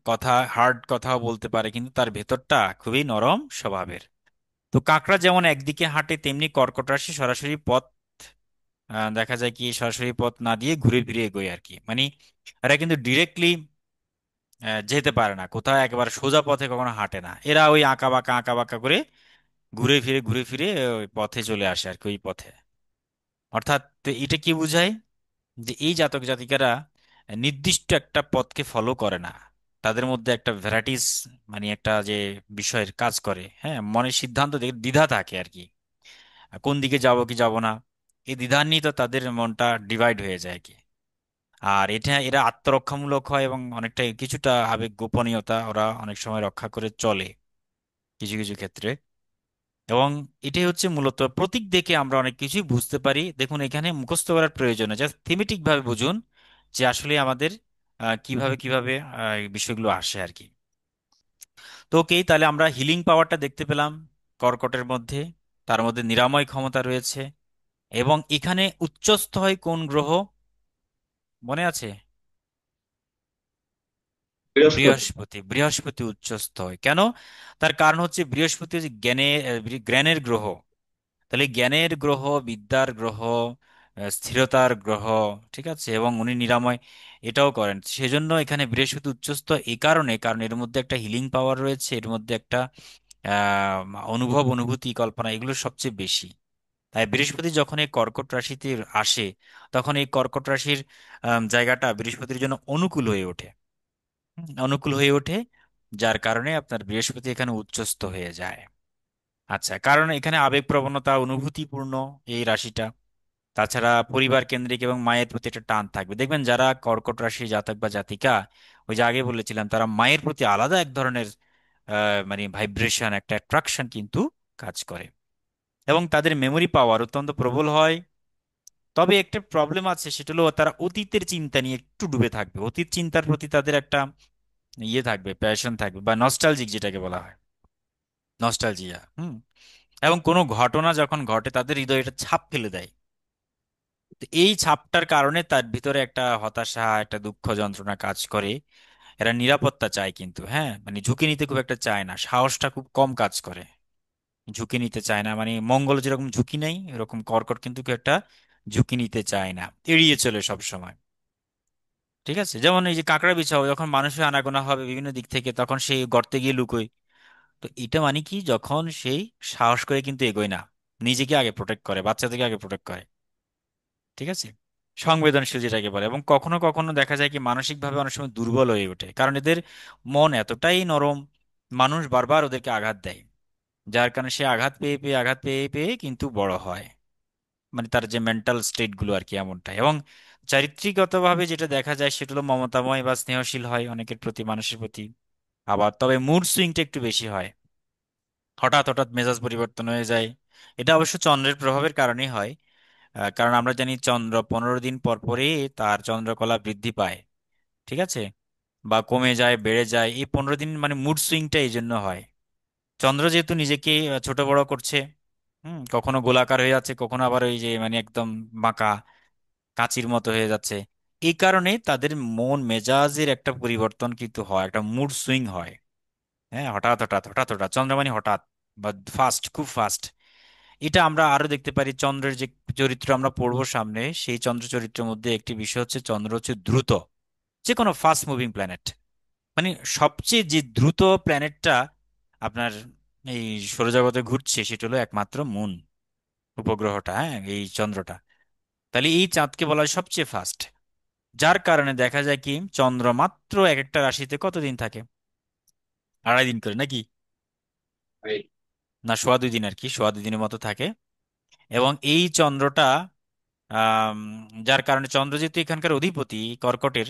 কথা, হার্ড কথাও বলতে পারে, কিন্তু তার ভেতরটা খুবই নরম স্বভাবের। তো কাঁকড়া যেমন একদিকে হাঁটে, তেমনি কর্কট রাশি সরাসরি পথ দেখা যায় কি, সরাসরি পথ না দিয়ে ঘুরে ফিরে এগোয় আর কি। মানে এরা কিন্তু ডিরেক্টলি যেতে পারে না কোথাও, একেবারে সোজা পথে কখনো হাঁটে না। এরা ওই আঁকা বাঁকা করে ঘুরে ফিরে ওই পথে চলে আসে আর কি, ওই পথে। অর্থাৎ এটা কি বোঝায়, যে এই জাতক জাতিকারা নির্দিষ্ট একটা পথকে ফলো করে না। তাদের মধ্যে একটা ভ্যারাইটিস, মানে একটা যে বিষয়ের কাজ করে, হ্যাঁ, মনে সিদ্ধান্ত দ্বিধা থাকে আর কি। কোন দিকে যাব কি যাব না, এই দ্বিধা নিয়ে তো তাদের মনটা ডিভাইড হয়ে যায় কি। আর এটা এরা আত্মরক্ষামূলক হয়, এবং অনেকটা কিছুটা আবেগ গোপনীয়তা ওরা অনেক সময় রক্ষা করে চলে কিছু কিছু ক্ষেত্রে। এবং এটাই হচ্ছে মূলত প্রতীক দেখে আমরা অনেক কিছুই বুঝতে পারি। দেখুন, এখানে মুখস্থ করার প্রয়োজন নেই, জাস্ট থিমেটিক ভাবে বুঝুন যে আসলে আমাদের কিভাবে কিভাবে এই বিষয়গুলো আসে আর কি। তো ওকেই, তাহলে আমরা হিলিং পাওয়ারটা দেখতে পেলাম কর্কটের মধ্যে, তার মধ্যে নিরাময় ক্ষমতা রয়েছে। এবং এখানে উচ্চস্থ হয় কোন গ্রহ, মনে আছে? বৃহস্পতি। বৃহস্পতি। বৃহস্পতি উচ্চস্থ হয় কেন? তার কারণ হচ্ছে বৃহস্পতি হচ্ছে জ্ঞানের গ্রহ। তাহলে জ্ঞানের গ্রহ, বিদ্যার গ্রহ, স্থিরতার গ্রহ, ঠিক আছে, এবং উনি নিরাময় এটাও করেন। সেজন্য এখানে বৃহস্পতি উচ্চস্থ এই কারণে, কারণ এর মধ্যে একটা হিলিং পাওয়ার রয়েছে, এর মধ্যে একটা আহ অনুভব, অনুভূতি, কল্পনা, এগুলো সবচেয়ে বেশি। তাই বৃহস্পতি যখন এই কর্কট রাশিতে আসে, তখন এই কর্কট রাশির জায়গাটা বৃহস্পতির জন্য অনুকূল হয়ে ওঠে। অনুকূল হয়ে ওঠে, যার কারণে আপনার বৃহস্পতি এখানে উচ্চস্থ হয়ে যায়। আচ্ছা, কারণ এখানে আবেগপ্রবণতা, অনুভূতিপূর্ণ এই রাশিটা। তাছাড়া পরিবার কেন্দ্রিক এবং মায়ের প্রতি একটা টান থাকবে। দেখবেন যারা কর্কট রাশি জাতক বা জাতিকা, ওই যে আগে বলেছিলাম, তারা মায়ের প্রতি আলাদা এক ধরনের মানে ভাইব্রেশন, একটা অ্যাট্রাকশন কিন্তু কাজ করে। এবং তাদের মেমোরি পাওয়ার অত্যন্ত প্রবল হয়। তবে একটা প্রবলেম আছে, সেটা হলো তারা অতীতের চিন্তা নিয়ে একটু ডুবে থাকবে। অতীত চিন্তার প্রতি তাদের একটা ইয়ে থাকবে, প্যাশন থাকবে, বা নস্টালজিক যেটাকে বলা হয়, নস্টালজিয়া। এবং কোনো ঘটনা যখন ঘটে তাদের হৃদয়ে এটা ছাপ ফেলে দেয়। তো এই ছাপটার কারণে তার ভিতরে একটা হতাশা, একটা দুঃখ, যন্ত্রণা কাজ করে। এরা নিরাপত্তা চায়, কিন্তু হ্যাঁ, মানে ঝুঁকি নিতে খুব একটা চায় না, সাহসটা খুব কম কাজ করে। ঝুঁকি নিতে চায় না, মানে মঙ্গল যেরকম ঝুঁকি নেই, এরকম কর্কট কিন্তু খুব একটা ঝুঁকি নিতে চায় না, এড়িয়ে চলে সব সময়। ঠিক আছে, যেমন এই যে কাঁকড়া বিছাও, যখন মানুষের আনাগোনা হবে বিভিন্ন দিক থেকে, তখন সেই গর্তে গিয়ে লুকোয়। তো এটা মানে কি, যখন সেই সাহস করে কিন্তু এগোয় না, নিজেকে আগে প্রোটেক্ট করে, বাচ্চাদেরকে আগে প্রোটেক্ট করে। ঠিক আছে, সংবেদনশীল যেটাকে বলে। এবং কখনো কখনো দেখা যায় কি, মানসিকভাবে অনেক সময় দুর্বল হয়ে ওঠে, কারণ এদের মন এতটাই নরম, মানুষ বারবার ওদেরকে আঘাত দেয়, যার কারণে সে আঘাত পেয়ে পেয়ে কিন্তু বড় হয়। মানে তার যে মেন্টাল স্টেট গুলো আর কি, এমনটাই। এবং চারিত্রিকগতভাবে যেটা দেখা যায়, সেটা হলো মমতাময় বা স্নেহশীল হয় অনেকের প্রতি, মানুষের প্রতি। আবার তবে মুড সুইংটা একটু বেশি হয়, হঠাৎ হঠাৎ মেজাজ পরিবর্তন হয়ে যায়, এটা অবশ্য চন্দ্রের প্রভাবের কারণেই হয়। কারণ আমরা জানি চন্দ্র 15 দিন পর পরই তার চন্দ্রকলা বৃদ্ধি পায়, ঠিক আছে, বা কমে যায় বেড়ে যায়। এই 15 দিন মানে মুড সুইংটা এই জন্য হয়। চন্দ্র যেহেতু নিজেকে ছোট বড় করছে, কখনো গোলাকার হয়ে যাচ্ছে, কখনো আবার ওই যে মানে একদম বাঁকা কাঁচির মতো হয়ে যাচ্ছে। এই কারণে তাদের মন মেজাজের একটা পরিবর্তন কিন্তু হয়, একটা মুড সুইং হয়। হ্যাঁ, হঠাৎ হঠাৎ হঠাৎ হঠাৎ চন্দ্র মানে হঠাৎ বা ফাস্ট, খুব ফাস্ট। এটা আমরা আরো দেখতে পারি চন্দ্রের যে চরিত্র আমরা পড়বো সামনে, সেই চন্দ্র চরিত্রের মধ্যে একটি বিষয় হচ্ছে চন্দ্র হচ্ছে দ্রুত, যে কোনো ফাস্ট মুভিং প্ল্যানেট। মানে সবচেয়ে যে দ্রুত প্ল্যানেটটা আপনার এই সৌরজগতে ঘুরছে সেটা হলো একমাত্র মুন, উপগ্রহটা, হ্যাঁ, এই চন্দ্রটা। তাহলে এই চাঁদকে বলা হয় সবচেয়ে ফাস্ট। যার কারণে দেখা যায় কি চন্দ্র মাত্র এক একটা রাশিতে কতদিন থাকে? 2.5 দিন করে নাকি? না, সোয়া 2 দিন আর কি, সোয়া 2 দিনের মতো থাকে। এবং এই চন্দ্রটা আম, যার কারণে চন্দ্র যেহেতু এখানকার অধিপতি কর্কটের,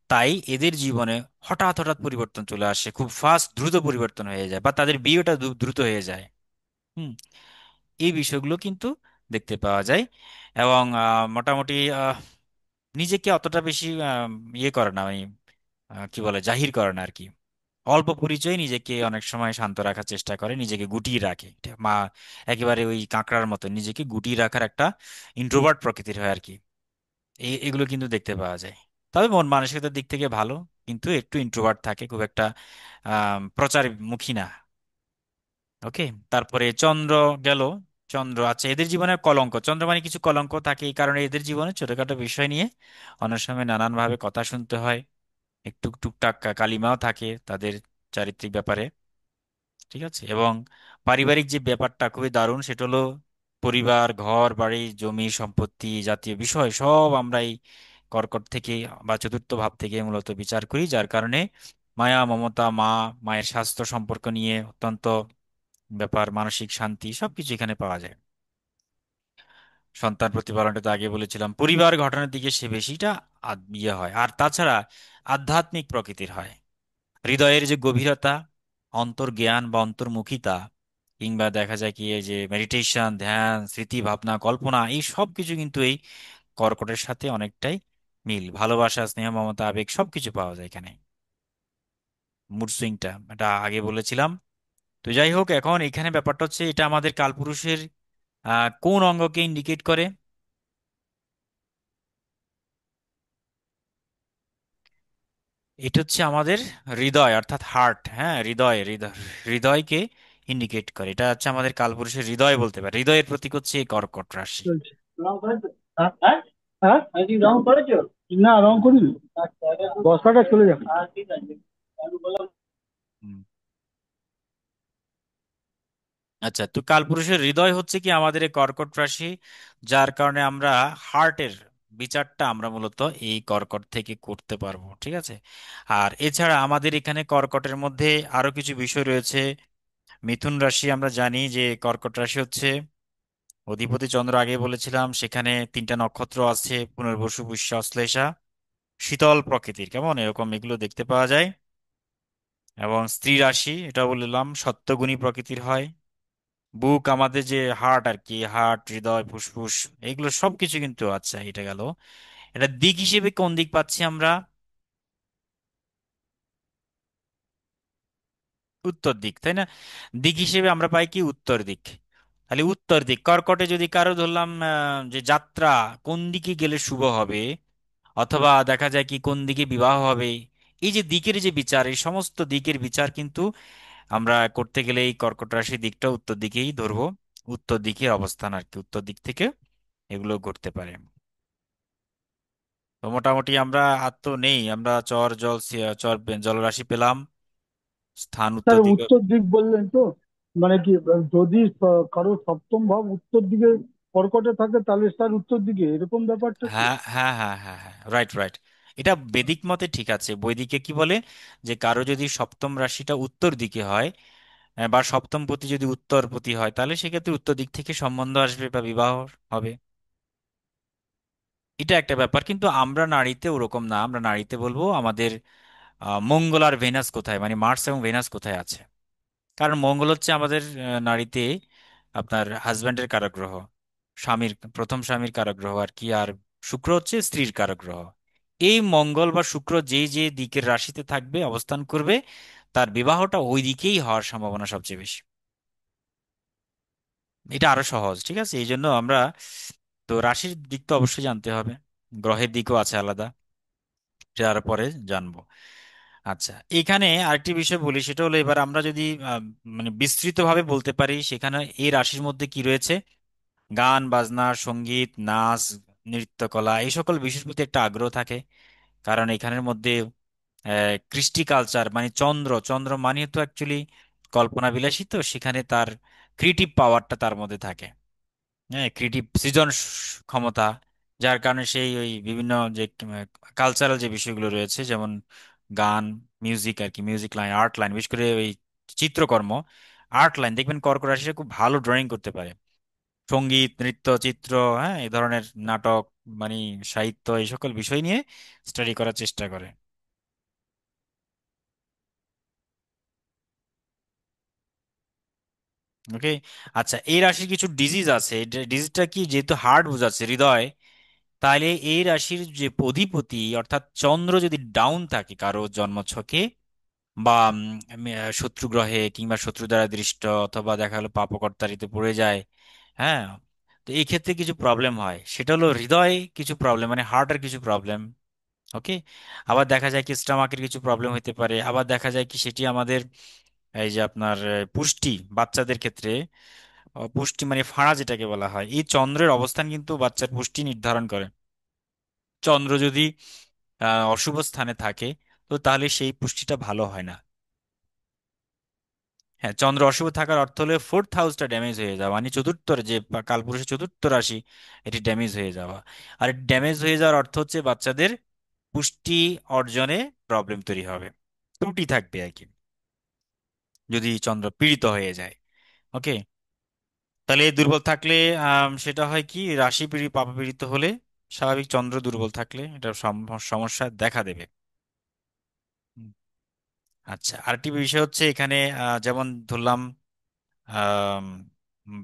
তাই এদের জীবনে হঠাৎ হঠাৎ পরিবর্তন চলে আসে, খুব ফাস্ট দ্রুত পরিবর্তন হয়ে যায়, বা তাদের বিয়েটা দ্রুত হয়ে যায়। হুম। এই বিষয়গুলো কিন্তু দেখতে পাওয়া যায়। এবং মোটামুটি নিজেকে অতটা বেশি ইয়ে করে না, মানে কি বলে, জাহির করে না আর কি। অল্প পরিচয়ে নিজেকে অনেক সময় শান্ত রাখার চেষ্টা করে, নিজেকে গুটিয়ে রাখে। মা একেবারে ওই কাঁকড়ার মতো নিজেকে গুটিয়ে রাখার একটা ইন্ট্রোভার্ট প্রকৃতির হয় আর কি। এগুলো কিন্তু দেখতে পাওয়া যায়। তবে মন মানসিকতার দিক থেকে ভালো, কিন্তু একটু ইন্ট্রোভার্ট থাকে, খুব একটা প্রচারমুখী না। ওকে। তারপরে চন্দ্র গেল। চন্দ্র, আচ্ছা, এদের জীবনে কলঙ্ক, চন্দ্র মানে কিছু কলঙ্ক থাকে, এই কারণে এদের জীবনে ছোটখাটো বিষয় নিয়ে অনেক সময় নানানভাবে কথা শুনতে হয়। একটু টুকটাক কালিমাও থাকে তাদের চারিত্রিক ব্যাপারে, ঠিক আছে। এবং পারিবারিক যে ব্যাপারটা খুবই দারুণ, সেটা হলো পরিবার, ঘর বাড়ি, জমি সম্পত্তি জাতীয় বিষয় সব আমরা এই কর্কট থেকে বা চতুর্থ ভাব থেকে মূলত বিচার করি। যার কারণে মায়া মমতা, মায়ের স্বাস্থ্য সম্পর্ক নিয়ে অত্যন্ত ব্যাপার, মানসিক শান্তি সবকিছু এখানে পাওয়া যায়। সন্তান প্রতিপালনটা তো আগে বলেছিলাম। পরিবার গঠনের দিকে সে বেশিটা ইয়ে হয়। আর তাছাড়া আধ্যাত্মিক প্রকৃতির হয়। হৃদয়ের যে গভীরতা, অন্তর্জ্ঞান বা অন্তর্মুখিতা, কিংবা দেখা যায় কি এই যে মেডিটেশন, ধ্যান, স্মৃতি, ভাবনা, কল্পনা, এই সব কিছু কিন্তু এই কর্কটের সাথে অনেকটাই মিল। ভালোবাসা, স্নেহ, মমতা, আবেগ সবকিছু পাওয়া যায় এখানে। মুড সুইংটা এটা আগে বলেছিলাম। তো যাই হোক, এখন এখানে ব্যাপারটা হচ্ছে এটা আমাদের কালপুরুষের কোন অঙ্গকে ইন্ডিকেট করে? এটা হচ্ছে আমাদের হৃদয়, অর্থাৎ হার্ট। হ্যাঁ, হৃদয়, হৃদয়, হৃদয়কে ইন্ডিকেট করে। এটা হচ্ছে আমাদের কালপুরুষের হৃদয় বলতে পারে। হৃদয়ের প্রতীক হচ্ছে এই কর্কট রাশি। চলছে। রং করেছো? হ্যাঁ হ্যাঁ হ্যাঁ, আমি কি রং করেছো? না, রং করিনি। বস্তাটা চলে যাবে। ঠিক আছে। হুম। আচ্ছা, তো কালপুরুষের হৃদয় হচ্ছে কি আমাদের এই কর্কট রাশি। যার কারণে আমরা হার্টের বিচারটা আমরা মূলত এই কর্কট থেকে করতে পারবো, ঠিক আছে। আর এছাড়া আমাদের এখানে কর্কটের মধ্যে আরো কিছু বিষয় রয়েছে। মিথুন রাশি আমরা জানি যে কর্কট রাশি হচ্ছে অধিপতি চন্দ্র, আগে বলেছিলাম। সেখানে 3টা নক্ষত্র আছে, পুনর্বসু, পুষ্যা, অশ্লেষা। শীতল প্রকৃতির, কেমন এরকম এগুলো দেখতে পাওয়া যায়। এবং স্ত্রী রাশি, এটা বললাম সত্ত্বগুণী প্রকৃতির হয়। বুক আমাদের যে হার্ট আর কি, হার্ট, হৃদয়, ফুসফুস, এগুলো সবকিছু কিন্তু। আচ্ছা, এটা গেল। এটা দিক হিসেবে কোন দিক পাচ্ছি আমরা? উত্তর দিক, তাই না? দিক হিসেবে আমরা পাই কি? উত্তর দিক। তাহলে উত্তর দিক কর্কটে যদি কারো ধরলাম যে যাত্রা কোন দিকে গেলে শুভ হবে, অথবা দেখা যায় কি কোন দিকে বিবাহ হবে, এই যে দিকের যে বিচার, এই সমস্ত দিকের বিচার কিন্তু আমরা করতে গেলে এই কর্কট রাশির দিকটা উত্তর দিকেই ধরবো। উত্তর দিকের অবস্থান আর কি, উত্তর দিক থেকে এগুলো ঘটতে পারে। তো মোটামুটি আমরা আর তো নেই, আমরা চর জল চর জলরাশি পেলাম, স্থান উত্তর স্যার, দিকে। উত্তর দিক বললেন তো, মানে কি, যদি কারো সপ্তম ভাব উত্তর দিকে কর্কটে থাকে তাহলে তার উত্তর দিকে, এরকম ব্যাপারটা কি? হ্যাঁ হ্যাঁ হ্যাঁ হ্যাঁ হ্যাঁ, রাইট রাইট। এটা বেদিক মতে ঠিক আছে। বৈদিকে কি বলে, যে কারো যদি সপ্তম রাশিটা উত্তর দিকে হয়, বা সপ্তম পতি যদি উত্তর পতি হয়, তাহলে সেক্ষেত্রে উত্তর দিক থেকে সম্বন্ধ আসবে বা বিবাহ হবে। এটা একটা ব্যাপার। কিন্তু আমরা নারীতে ওরকম না, আমরা নারীতে বলবো আমাদের মঙ্গল আর ভেনাস কোথায়, মানে মার্স এবং ভেনাস কোথায় আছে। কারণ মঙ্গল হচ্ছে আমাদের নারীতে আপনার হাজবেন্ডের কারক গ্রহ, স্বামীর, প্রথম স্বামীর কারক গ্রহ আর কি। আর শুক্র হচ্ছে স্ত্রীর কারক গ্রহ। এই মঙ্গল বা শুক্র যে যে দিকের রাশিতে থাকবে, অবস্থান করবে, তার বিবাহটা ওই দিকেই হওয়ার সম্ভাবনা সবচেয়ে বেশি। এটা আরো সহজ, ঠিক আছে? এই জন্য আমরা তো রাশির দিক তো অবশ্যই জানতে হবে, গ্রহের দিকও আছে আলাদা, সেটা আরো পরে জানবো। আচ্ছা, এখানে আরেকটি বিষয় বলি, সেটা হলো এবার আমরা যদি মানে বিস্তৃতভাবে বলতে পারি, সেখানে এই রাশির মধ্যে কি রয়েছে, গান বাজনা, সঙ্গীত, নাচ, নৃত্যকলা, এই সকল বিষয়ের প্রতি একটা আগ্রহ থাকে। কারণ এখানের মধ্যে কৃষ্টি কালচার, মানে চন্দ্র, চন্দ্র মানে তো অ্যাকচুয়ালি কল্পনা বিলাসী, তো সেখানে তার ক্রিয়েটিভ পাওয়ারটা তার মধ্যে থাকে, হ্যাঁ, ক্রিয়েটিভ সৃজন ক্ষমতা। যার কারণে সেই ওই বিভিন্ন যে কালচারাল যে বিষয়গুলো রয়েছে, যেমন গান, মিউজিক আর কি, মিউজিক লাইন, আর্ট লাইন, বিশেষ করে ওই চিত্রকর্ম, আর্ট লাইন, দেখবেন কর্কট রাশিরা খুব ভালো ড্রয়িং করতে পারে। সঙ্গীত, নৃত্য, চিত্র, হ্যাঁ, এই ধরনের নাটক, মানে সাহিত্য, এই সকল বিষয় নিয়ে স্টাডি করার চেষ্টা করে। ওকে। আচ্ছা, এই রাশির কিছু ডিজিজ আছে। ডিজিজটা কি, যেহেতু হার্ট বোঝাচ্ছে হৃদয়, তাহলে এই রাশির যে অধিপতি অর্থাৎ চন্দ্র যদি ডাউন থাকে কারো জন্মছকে, বা শত্রু গ্রহে কিংবা শত্রু দ্বারা দৃষ্ট, অথবা দেখা গেলো পাপকর্তারিতে পড়ে যায়, হ্যাঁ, তো এই ক্ষেত্রে কিছু প্রবলেম হয়। সেটা হলো হৃদয় কিছু প্রবলেম, মানে হার্টের কিছু প্রবলেম। ওকে। আবার দেখা যায় কি স্টোমাকের কিছু প্রবলেম হতে পারে। আবার দেখা যায় কি সেটি আমাদের এই যে আপনার পুষ্টি, বাচ্চাদের ক্ষেত্রে পুষ্টি মানে ফাঁড়া যেটাকে বলা হয়, এই চন্দ্রের অবস্থান কিন্তু বাচ্চার পুষ্টি নির্ধারণ করে। চন্দ্র যদি অশুভ স্থানে থাকে, তো তাহলে সেই পুষ্টিটা ভালো হয় না। হ্যাঁ, চন্দ্র অশুভ থাকার অর্থ হলো ফোর্থ হাউসটা ড্যামেজ হয়ে যাওয়া, মানে চতুর্থ যে কালপুরুষের চতুর্থ রাশি, এটি ড্যামেজ হয়ে যাওয়া। আর ড্যামেজ হয়ে যাওয়ার অর্থ হচ্ছে বাচ্চাদের পুষ্টি অর্জনে প্রবলেম তৈরি হবে, ত্রুটি থাকবে আর কি, যদি চন্দ্র পীড়িত হয়ে যায়। ওকে। তাহলে দুর্বল থাকলে সেটা হয় কি, রাশি পাপ পীড়িত হলে, স্বাভাবিক চন্দ্র দুর্বল থাকলে এটা সমস্যা দেখা দেবে। হুম। আচ্ছা, আরেকটি বিষয় হচ্ছে এখানে যেমন ধরলাম, আম,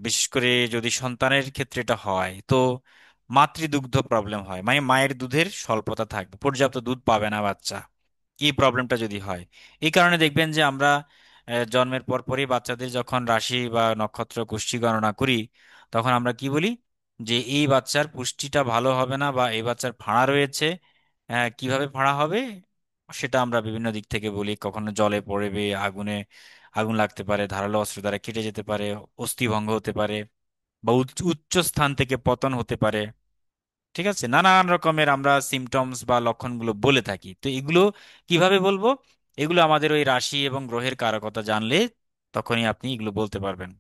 বিশেষ করে যদি সন্তানের ক্ষেত্রে এটা হয়, তো মাতৃদুগ্ধ প্রবলেম হয়, মানে মায়ের দুধের স্বল্পতা থাকবে, পর্যাপ্ত দুধ পাবে না বাচ্চা, এই প্রবলেমটা যদি হয়। এই কারণে দেখবেন যে আমরা জন্মের পর পরই বাচ্চাদের যখন রাশি বা নক্ষত্র কুষ্টি গণনা করি, তখন আমরা কি বলি, যে এই বাচ্চার পুষ্টিটা ভালো হবে না, বা এই বাচ্চার ফাঁড়া রয়েছে। কিভাবে ফাঁড়া হবে সেটা আমরা বিভিন্ন দিক থেকে বলি। কখনো জলে পড়বে, আগুনে আগুন লাগতে পারে, ধারালো অস্ত্র দ্বারা কেটে যেতে পারে, অস্থিভঙ্গ হতে পারে, বা উচ্চ উচ্চ স্থান থেকে পতন হতে পারে। ঠিক আছে, নানান রকমের আমরা সিমটমস বা লক্ষণগুলো বলে থাকি। তো এগুলো কিভাবে বলবো, এগুলো আমাদের ওই রাশি এবং গ্রহের কারকতা জানলে তখনই আপনি এগুলো বলতে পারবেন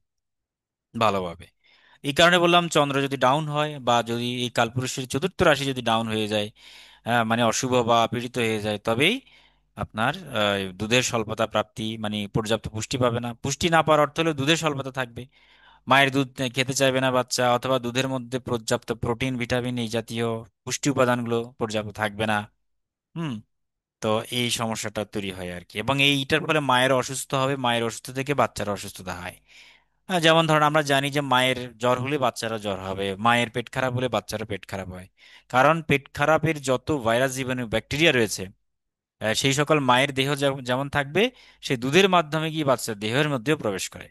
ভালোভাবে। এই কারণে বললাম, চন্দ্র যদি ডাউন হয়, বা যদি এই কালপুরুষের চতুর্থ রাশি যদি ডাউন হয়ে যায়, মানে অশুভ বা পীড়িত হয়ে যায়, তবেই আপনার দুধের স্বল্পতা প্রাপ্তি, মানে পর্যাপ্ত পুষ্টি পাবে না। পুষ্টি না পাওয়ার অর্থ হলো দুধের স্বল্পতা থাকবে, মায়ের দুধ খেতে চাইবে না বাচ্চা, অথবা দুধের মধ্যে পর্যাপ্ত প্রোটিন, ভিটামিন, এই জাতীয় পুষ্টি উপাদানগুলো পর্যাপ্ত থাকবে না। হুম। তো এই সমস্যাটা তৈরি হয় আর কি, এবং এইটার ফলে মায়ের অসুস্থ হবে, মায়ের অসুস্থ থেকে বাচ্চার অসুস্থতা হয়। যেমন ধরুন আমরা জানি যে মায়ের জ্বর হলে বাচ্চারা জ্বর হবে, মায়ের পেট খারাপ হলে বাচ্চারও পেট খারাপ হয়। কারণ পেট খারাপের যত ভাইরাস, জীবাণু, ব্যাকটেরিয়া রয়েছে, সেই সকল মায়ের দেহ যেমন থাকবে, সেই দুধের মাধ্যমে গিয়ে বাচ্চার দেহের মধ্যেও প্রবেশ করে।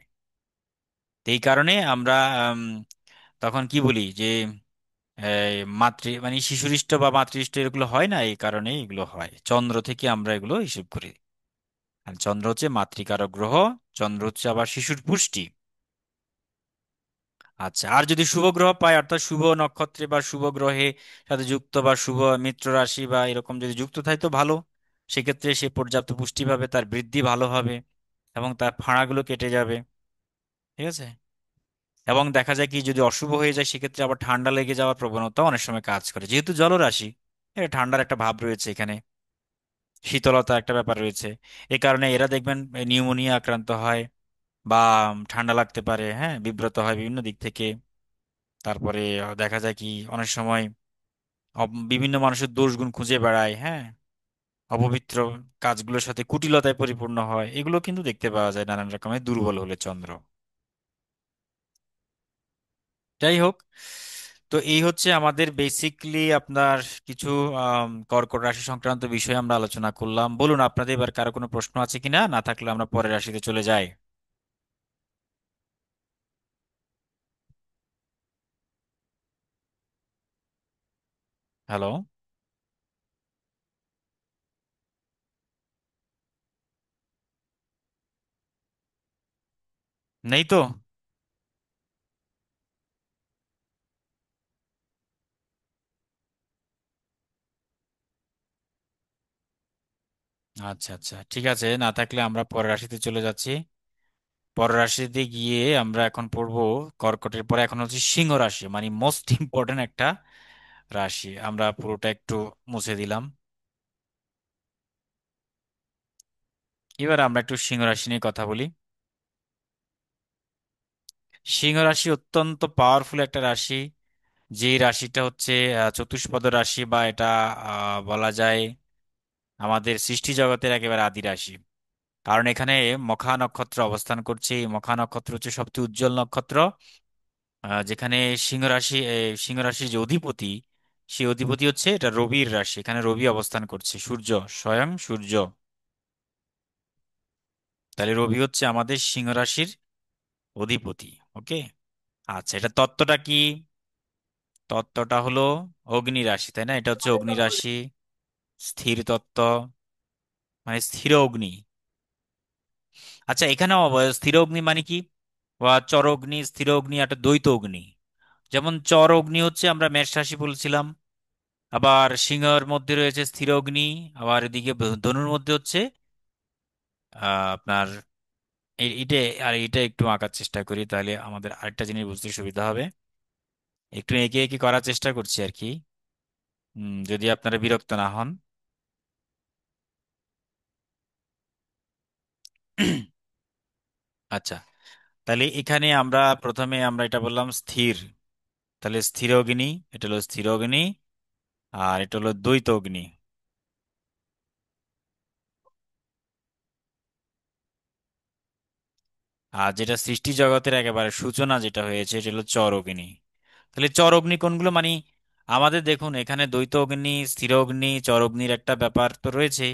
তো এই কারণে আমরা আম, তখন কি বলি যে মানে শিশুরিষ্ট বা মাতৃষ্ট এগুলো হয় না, এই কারণে এগুলো হয়, চন্দ্র থেকে আমরা এগুলো হিসেব করি। আর চন্দ্র হচ্ছে মাতৃকারক গ্রহ, চন্দ্র হচ্ছে আবার শিশুর পুষ্টি। আচ্ছা, আর যদি শুভ গ্রহ পায়, অর্থাৎ শুভ নক্ষত্রে বা শুভ গ্রহে সাথে যুক্ত, বা শুভ মিত্র রাশি বা এরকম যদি যুক্ত থাকে তো ভালো। সেক্ষেত্রে সে পর্যাপ্ত পুষ্টি পাবে, তার বৃদ্ধি ভালো হবে, এবং তার ফাঁড়াগুলো কেটে যাবে। ঠিক আছে। এবং দেখা যায় কি, যদি অশুভ হয়ে যায় সেক্ষেত্রে আবার ঠান্ডা লেগে যাওয়ার প্রবণতা অনেক সময় কাজ করে, যেহেতু জলরাশি, এটা ঠান্ডার একটা ভাব রয়েছে এখানে, শীতলতা একটা ব্যাপার রয়েছে। এই কারণে এরা দেখবেন নিউমোনিয়া আক্রান্ত হয়, বা ঠান্ডা লাগতে পারে, হ্যাঁ, বিব্রত হয় বিভিন্ন দিক থেকে। তারপরে দেখা যায় কি অনেক সময় বিভিন্ন মানুষের দোষগুণ খুঁজে বেড়ায়, হ্যাঁ, অপবিত্র কাজগুলোর সাথে কুটিলতায় পরিপূর্ণ হয়, এগুলো কিন্তু দেখতে পাওয়া যায় নানান রকমের দুর্বল হলে চন্দ্র। যাই হোক, তো এই হচ্ছে আমাদের বেসিকলি আপনার কিছু কর্কট রাশি সংক্রান্ত বিষয়ে আমরা আলোচনা করলাম। বলুন আপনাদের এবার কারো কোনো প্রশ্ন আছে কিনা, না থাকলে আমরা পরের রাশিতে চলে যাই। হ্যালো? নেই তো? আচ্ছা আচ্ছা, ঠিক আছে, না থাকলে আমরা পরের রাশিতে চলে যাচ্ছি। পরের রাশিতে গিয়ে আমরা এখন পড়বো কর্কটের পরে এখন হচ্ছে সিংহ রাশি, মানে মোস্ট ইম্পর্টেন্ট একটা রাশি। আমরা পুরোটা একটু মুছে দিলাম। এবার আমরা একটু সিংহ রাশি নিয়ে কথা বলি। সিংহ রাশি অত্যন্ত পাওয়ারফুল একটা রাশি। যে রাশিটা হচ্ছে চতুষ্পদ রাশি, বা এটা বলা যায় আমাদের সৃষ্টি জগতের একেবারে আদি রাশি। কারণ এখানে মখা নক্ষত্র অবস্থান করছে। এই মখা নক্ষত্র হচ্ছে সবচেয়ে উজ্জ্বল নক্ষত্র। যেখানে সিংহ রাশি, সিংহ রাশির যে অধিপতি, সেই অধিপতি হচ্ছে এটা রবির রাশি। এখানে রবি অবস্থান করছে, সূর্য, স্বয়ং সূর্য। তাহলে রবি হচ্ছে আমাদের সিংহ রাশির অধিপতি। ওকে। আচ্ছা, এটা তত্ত্বটা কি? তত্ত্বটা হলো অগ্নি রাশি, তাই না? এটা হচ্ছে অগ্নি রাশি, স্থির তত্ত্ব, মানে স্থির অগ্নি। আচ্ছা, এখানেও স্থির অগ্নি মানে কি? বা চর অগ্নি, স্থির অগ্নি, একটা দ্বৈত অগ্নি। যেমন চর অগ্নি হচ্ছে আমরা মেষ রাশি বলছিলাম, আবার সিংহের মধ্যে রয়েছে স্থির অগ্নি, আবার এদিকে ধনুর মধ্যে হচ্ছে আপনার এইটা। আর এটা একটু আঁকার চেষ্টা করি, তাহলে আমাদের আরেকটা জিনিস বুঝতে সুবিধা হবে। একটু এঁকে এঁকে করার চেষ্টা করছি আর কি, যদি আপনারা বিরক্ত না হন। আচ্ছা, তাহলে এখানে আমরা প্রথমে আমরা এটা বললাম স্থির। তাহলে স্থির অগ্নি, এটা হলো স্থির অগ্নি, আর এটা হলো দ্বৈত অগ্নি। আর যেটা সৃষ্টি জগতের একেবারে সূচনা যেটা হয়েছে, এটা হলো চর অগ্নি। তাহলে চর অগ্নি কোনগুলো, মানে আমাদের দেখুন এখানে দ্বৈত অগ্নি, স্থির অগ্নি, চর অগ্নির একটা ব্যাপার তো রয়েছে।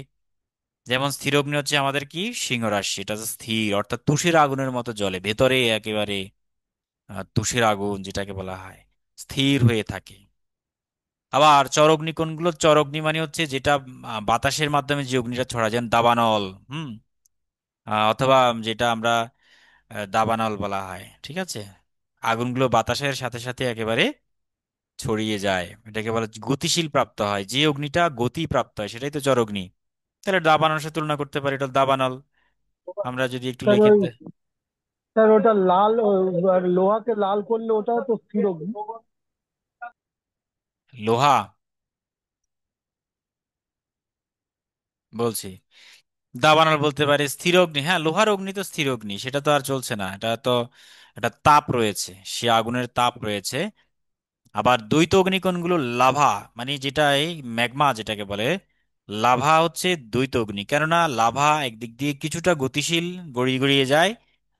যেমন স্থির অগ্নি হচ্ছে আমাদের কি সিংহ রাশি, এটা হচ্ছে স্থির, অর্থাৎ তুষের আগুনের মতো জ্বলে ভেতরে একেবারে। তুষের আগুন যেটাকে বলা হয়, স্থির হয়ে থাকে। আবার চর অগ্নি কোনগুলো? চর অগ্নি মানে হচ্ছে যেটা বাতাসের মাধ্যমে যে অগ্নিটা ছড়া, যেমন দাবানল, হুম, অথবা যেটা আমরা দাবানল বলা হয়, ঠিক আছে। আগুনগুলো বাতাসের সাথে সাথে একেবারে ছড়িয়ে যায়, এটাকে বলে গতিশীল প্রাপ্ত হয়। যে অগ্নিটা গতি প্রাপ্ত হয় সেটাই তো চর অগ্নি। তাহলে দাবানলের সাথে তুলনা করতে পারি, এটা দাবানল। আমরা যদি একটু স্যার লিখে ওই স্যার ওটা লাল আর লোহাকে লাল করলে ওটাও তো স্থির অগ্নি। লোহা বলছি, দাবানল বলতে পারি, স্থির অগ্নি, হ্যাঁ লোহার অগ্নি তো স্থির অগ্নি, সেটা তো আর চলছে না, এটা তো একটা তাপ রয়েছে, সে আগুনের তাপ রয়েছে। আবার দ্বৈত অগ্নি কোনগুলো? লাভা, মানে যেটা এই ম্যাগমা যেটাকে বলে, লাভা হচ্ছে দ্বৈত অগ্নি। কেননা লাভা একদিক দিয়ে কিছুটা গতিশীল, গড়িয়ে গড়িয়ে যায়,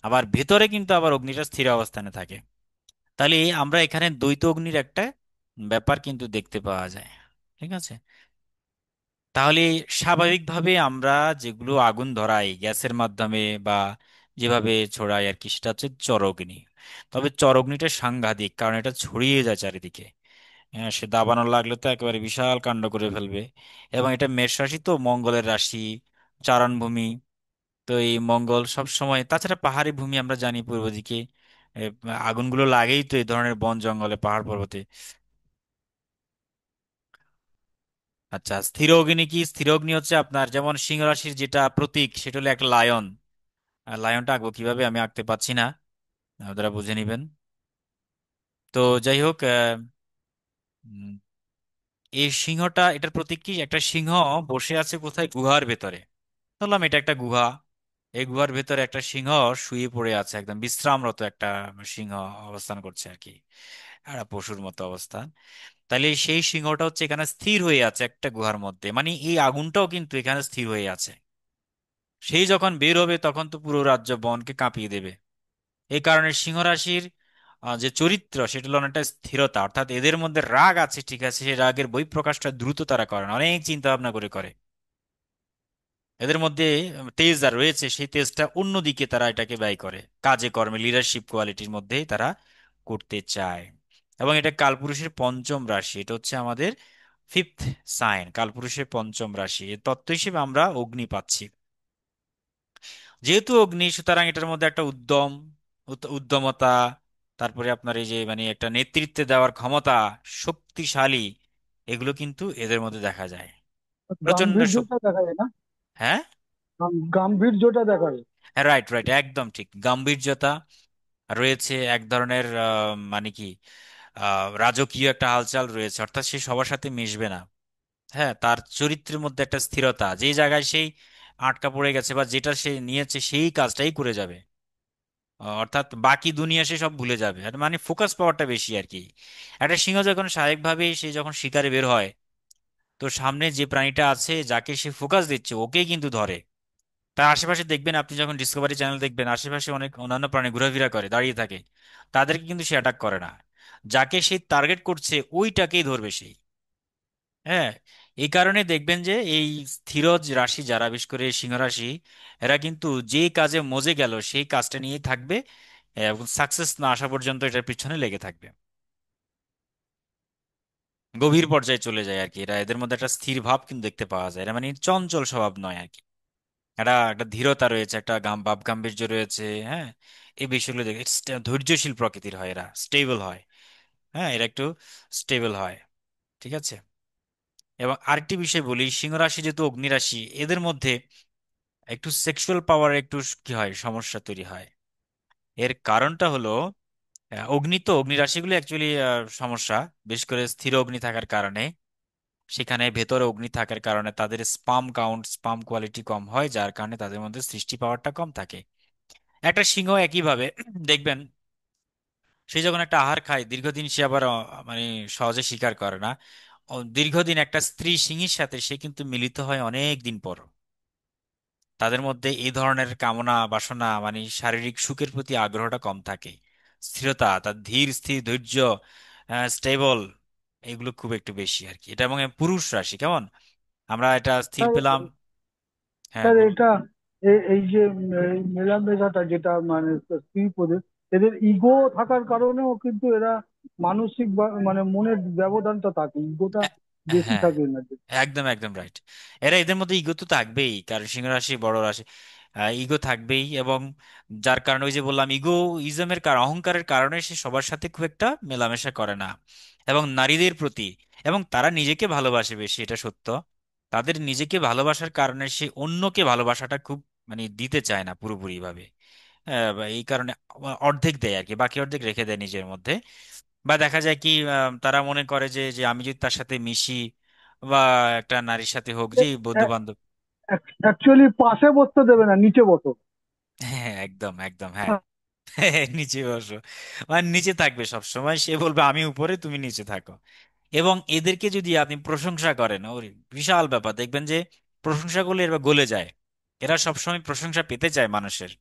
আবার ভেতরে কিন্তু আবার অগ্নিটা স্থির অবস্থানে থাকে। তাহলে আমরা এখানে দ্বৈত অগ্নির একটা ব্যাপার কিন্তু দেখতে পাওয়া যায়। ঠিক আছে। তাহলে স্বাভাবিকভাবে আমরা যেগুলো আগুন ধরাই গ্যাসের মাধ্যমে বা যেভাবে ছড়াই আর কি, সেটা হচ্ছে চরঅগ্নি। তবে চরঅগ্নিটা সাংঘাতিক, কারণ এটা ছড়িয়ে যায় চারিদিকে। হ্যাঁ, সে দাবানল লাগলে তো একেবারে বিশাল কাণ্ড করে ফেলবে। এবং এটা মেষ রাশি তো, মঙ্গলের রাশি, চারণভূমি। তো এই মঙ্গল সব সময়, তাছাড়া পাহাড়ি ভূমি আমরা জানি পূর্ব দিকে, এ, আগুনগুলো লাগেই তো এই ধরনের বন জঙ্গলে, পাহাড় পর্বতে। আচ্ছা, স্থির অগ্নি কি? স্থির অগ্নি হচ্ছে আপনার যেমন সিংহ রাশির যেটা প্রতীক, সেটা হলো একটা লায়ন। আর লায়নটা আঁকবো কিভাবে আমি আঁকতে পাচ্ছি না, আপনারা বুঝে নিবেন। তো যাই হোক, উম, এই সিংহটা, এটার প্রতীক কি? একটা সিংহ বসে আছে কোথায়? গুহার ভেতরে। ধরলাম এটা একটা গুহা, এই গুহার ভেতরে একটা সিংহ শুয়ে পড়ে আছে, একদম বিশ্রামরত একটা সিংহ অবস্থান করছে আর কি, একটা পশুর মতো অবস্থান। তাহলে সেই সিংহটা হচ্ছে এখানে স্থির হয়ে আছে একটা গুহার মধ্যে, মানে এই আগুনটাও কিন্তু এখানে স্থির হয়ে আছে। সেই যখন বের হবে তখন তো পুরো রাজ্য বনকে কাঁপিয়ে দেবে। এই কারণে সিংহ রাশির যে চরিত্র সেটা হলো অনেকটা স্থিরতা, অর্থাৎ এদের মধ্যে রাগ আছে ঠিক আছে, সেই রাগের বহিঃপ্রকাশটা দ্রুত তারা করে না, অনেক চিন্তা ভাবনা করে করে। এদের মধ্যে তেজ যা রয়েছে সেই তেজটা অন্যদিকে তারা এটাকে ব্যয় করে, কাজে কর্মে লিডারশিপ কোয়ালিটির মধ্যেই তারা করতে চায়। এবং এটা কালপুরুষের পঞ্চম রাশি, এটা হচ্ছে আমাদের ফিফথ সাইন, কালপুরুষের পঞ্চম রাশি। এর তত্ত্ব হিসেবে আমরা অগ্নি পাচ্ছি। যেহেতু অগ্নি, সুতরাং এটার মধ্যে একটা উদ্যমতা, তারপরে আপনার এই যে মানে একটা নেতৃত্বে দেওয়ার ক্ষমতা, শক্তিশালী, এগুলো কিন্তু এদের মধ্যে দেখা যায়। প্রচন্ড গাম্ভীর্যটা দেখা যায় না? হ্যাঁ, গাম্ভীর্যটা দেখা যায়। হ্যাঁ, রাইট রাইট, একদম ঠিক, গাম্ভীর্যতা রয়েছে এক ধরনের, মানে কি, রাজকীয় একটা হালচাল রয়েছে, অর্থাৎ সে সবার সাথে মিশবে না। হ্যাঁ, তার চরিত্রের মধ্যে একটা স্থিরতা, যে জায়গায় সেই আটকা পড়ে গেছে বা যেটা সে নিয়েছে সেই কাজটাই করে যাবে। অর্থাৎ বাকি দুনিয়া সে সব ভুলে যাবে, আর মানে ফোকাস পাওয়ারটা বেশি আর কি। একটা সিংহ যখন স্বাভাবিকভাবে সে যখন শিকারে বের হয়, তো সামনে যে প্রাণীটা আছে যাকে সে ফোকাস দিচ্ছে ওকেই কিন্তু ধরে। তার আশেপাশে দেখবেন, আপনি যখন ডিসকভারি চ্যানেল দেখবেন, আশেপাশে অনেক অন্যান্য প্রাণী ঘোরাফেরা করে, দাঁড়িয়ে থাকে, তাদেরকে কিন্তু সে অ্যাটাক করে না। যাকে সে টার্গেট করছে ওইটাকেই ধরবে সেই। হ্যাঁ, এই কারণে দেখবেন যে এই স্থির রাশি যারা, বিশেষ করে সিংহ রাশি, এরা কিন্তু যে কাজে মজে গেল সেই কাজটা নিয়েই থাকবে, এবং সাকসেস না আসা পর্যন্ত এটার পিছনে লেগে থাকবে, গভীর পর্যায়ে চলে যায় আর কি। এরা, এদের মধ্যে একটা স্থির ভাব কিন্তু দেখতে পাওয়া যায়, এরা মানে চঞ্চল স্বভাব নয় আর কি। একটা একটা ধীরতা রয়েছে, একটা ভাব গাম্ভীর্য রয়েছে। হ্যাঁ, এই বিষয়গুলো দেখে ধৈর্যশীল প্রকৃতির হয়, এরা স্টেবল হয়। হ্যাঁ, এরা একটু স্টেবল হয়, ঠিক আছে। এবং আরেকটি বিষয় বলি, সিংহ রাশি যেহেতু অগ্নি রাশি, এদের মধ্যে একটু সেক্সুয়াল পাওয়ার একটু কি হয়, সমস্যা তৈরি হয়। এর কারণটা হলো, অগ্নি তো, অগ্নি রাশিগুলো অ্যাকচুয়ালি সমস্যা, বিশেষ করে স্থির অগ্নি থাকার কারণে, সেখানে ভেতরে অগ্নি থাকার কারণে তাদের স্পাম কাউন্ট, স্পাম কোয়ালিটি কম হয়, যার কারণে তাদের মধ্যে সৃষ্টি পাওয়ারটা কম থাকে। একটা সিংহ একইভাবে দেখবেন, সে যখন একটা আহার খায় দীর্ঘদিন, সে আবার মানে সহজে স্বীকার করে না। দীর্ঘদিন একটা স্ত্রী সিংহীর সাথে সে কিন্তু মিলিত হয় অনেক দিন পর। তাদের মধ্যে এই ধরনের কামনা বাসনা, মানে শারীরিক সুখের প্রতি আগ্রহটা কম থাকে। স্থিরতা, তার ধীর স্থির ধৈর্য, স্টেবল, এগুলো খুব একটু বেশি আর কি। এটা এবং পুরুষ রাশি কেমন, আমরা এটা স্থির স্যার, পেলাম। হ্যাঁ, স্যার বলুন। এটা এই যে এই মেলামেশাটা যেটা মানে স্ত্রী পদের, এদের ইগো থাকার কারণেও কিন্তু এরা মানসিক মানে মনের ব্যবধানটা থাকে, ইগোটা হ্যাঁ, বেশি হ্যাঁ, থাকে এনাদের। একদম একদম রাইট। এরা, এদের মধ্যে ইগো তো থাকবেই, কারণ সিংহ রাশি বড় রাশি, ইগো থাকবেই। এবং যার কারণে ওই যে বললাম, ইগো ইজমের কারণ, অহংকারের কারণে সে সবার সাথে খুব একটা মেলামেশা করে না। এবং নারীদের প্রতি, এবং তারা নিজেকে ভালোবাসে বেশি, এটা সত্য। তাদের নিজেকে ভালোবাসার কারণে সে অন্যকে ভালোবাসাটা খুব মানে দিতে চায় না পুরোপুরি ভাবে। বা এই কারণে অর্ধেক দেয় আর কি, বাকি অর্ধেক রেখে দেয় নিজের মধ্যে। বা দেখা যায় কি, তারা মনে করে যে যে আমি যদি তার সাথে মিশি, বা একটা নারীর সাথে হোক, যে বন্ধু বান্ধব। অ্যাকচুয়ালি পাশে বসতে দেবে না, নিচে বসো। হ্যাঁ, একদম একদম, হ্যাঁ। নিচে বসো, মানে নিচে থাকবে সব সময়, সে বলবে আমি উপরে, তুমি নিচে থাকো। এবং এদেরকে যদি আপনি প্রশংসা করেন, ওর বিশাল ব্যাপার, দেখবেন যে প্রশংসা করলে এরা গলে যায়। এরা সবসময় প্রশংসা পেতে চায় মানুষের।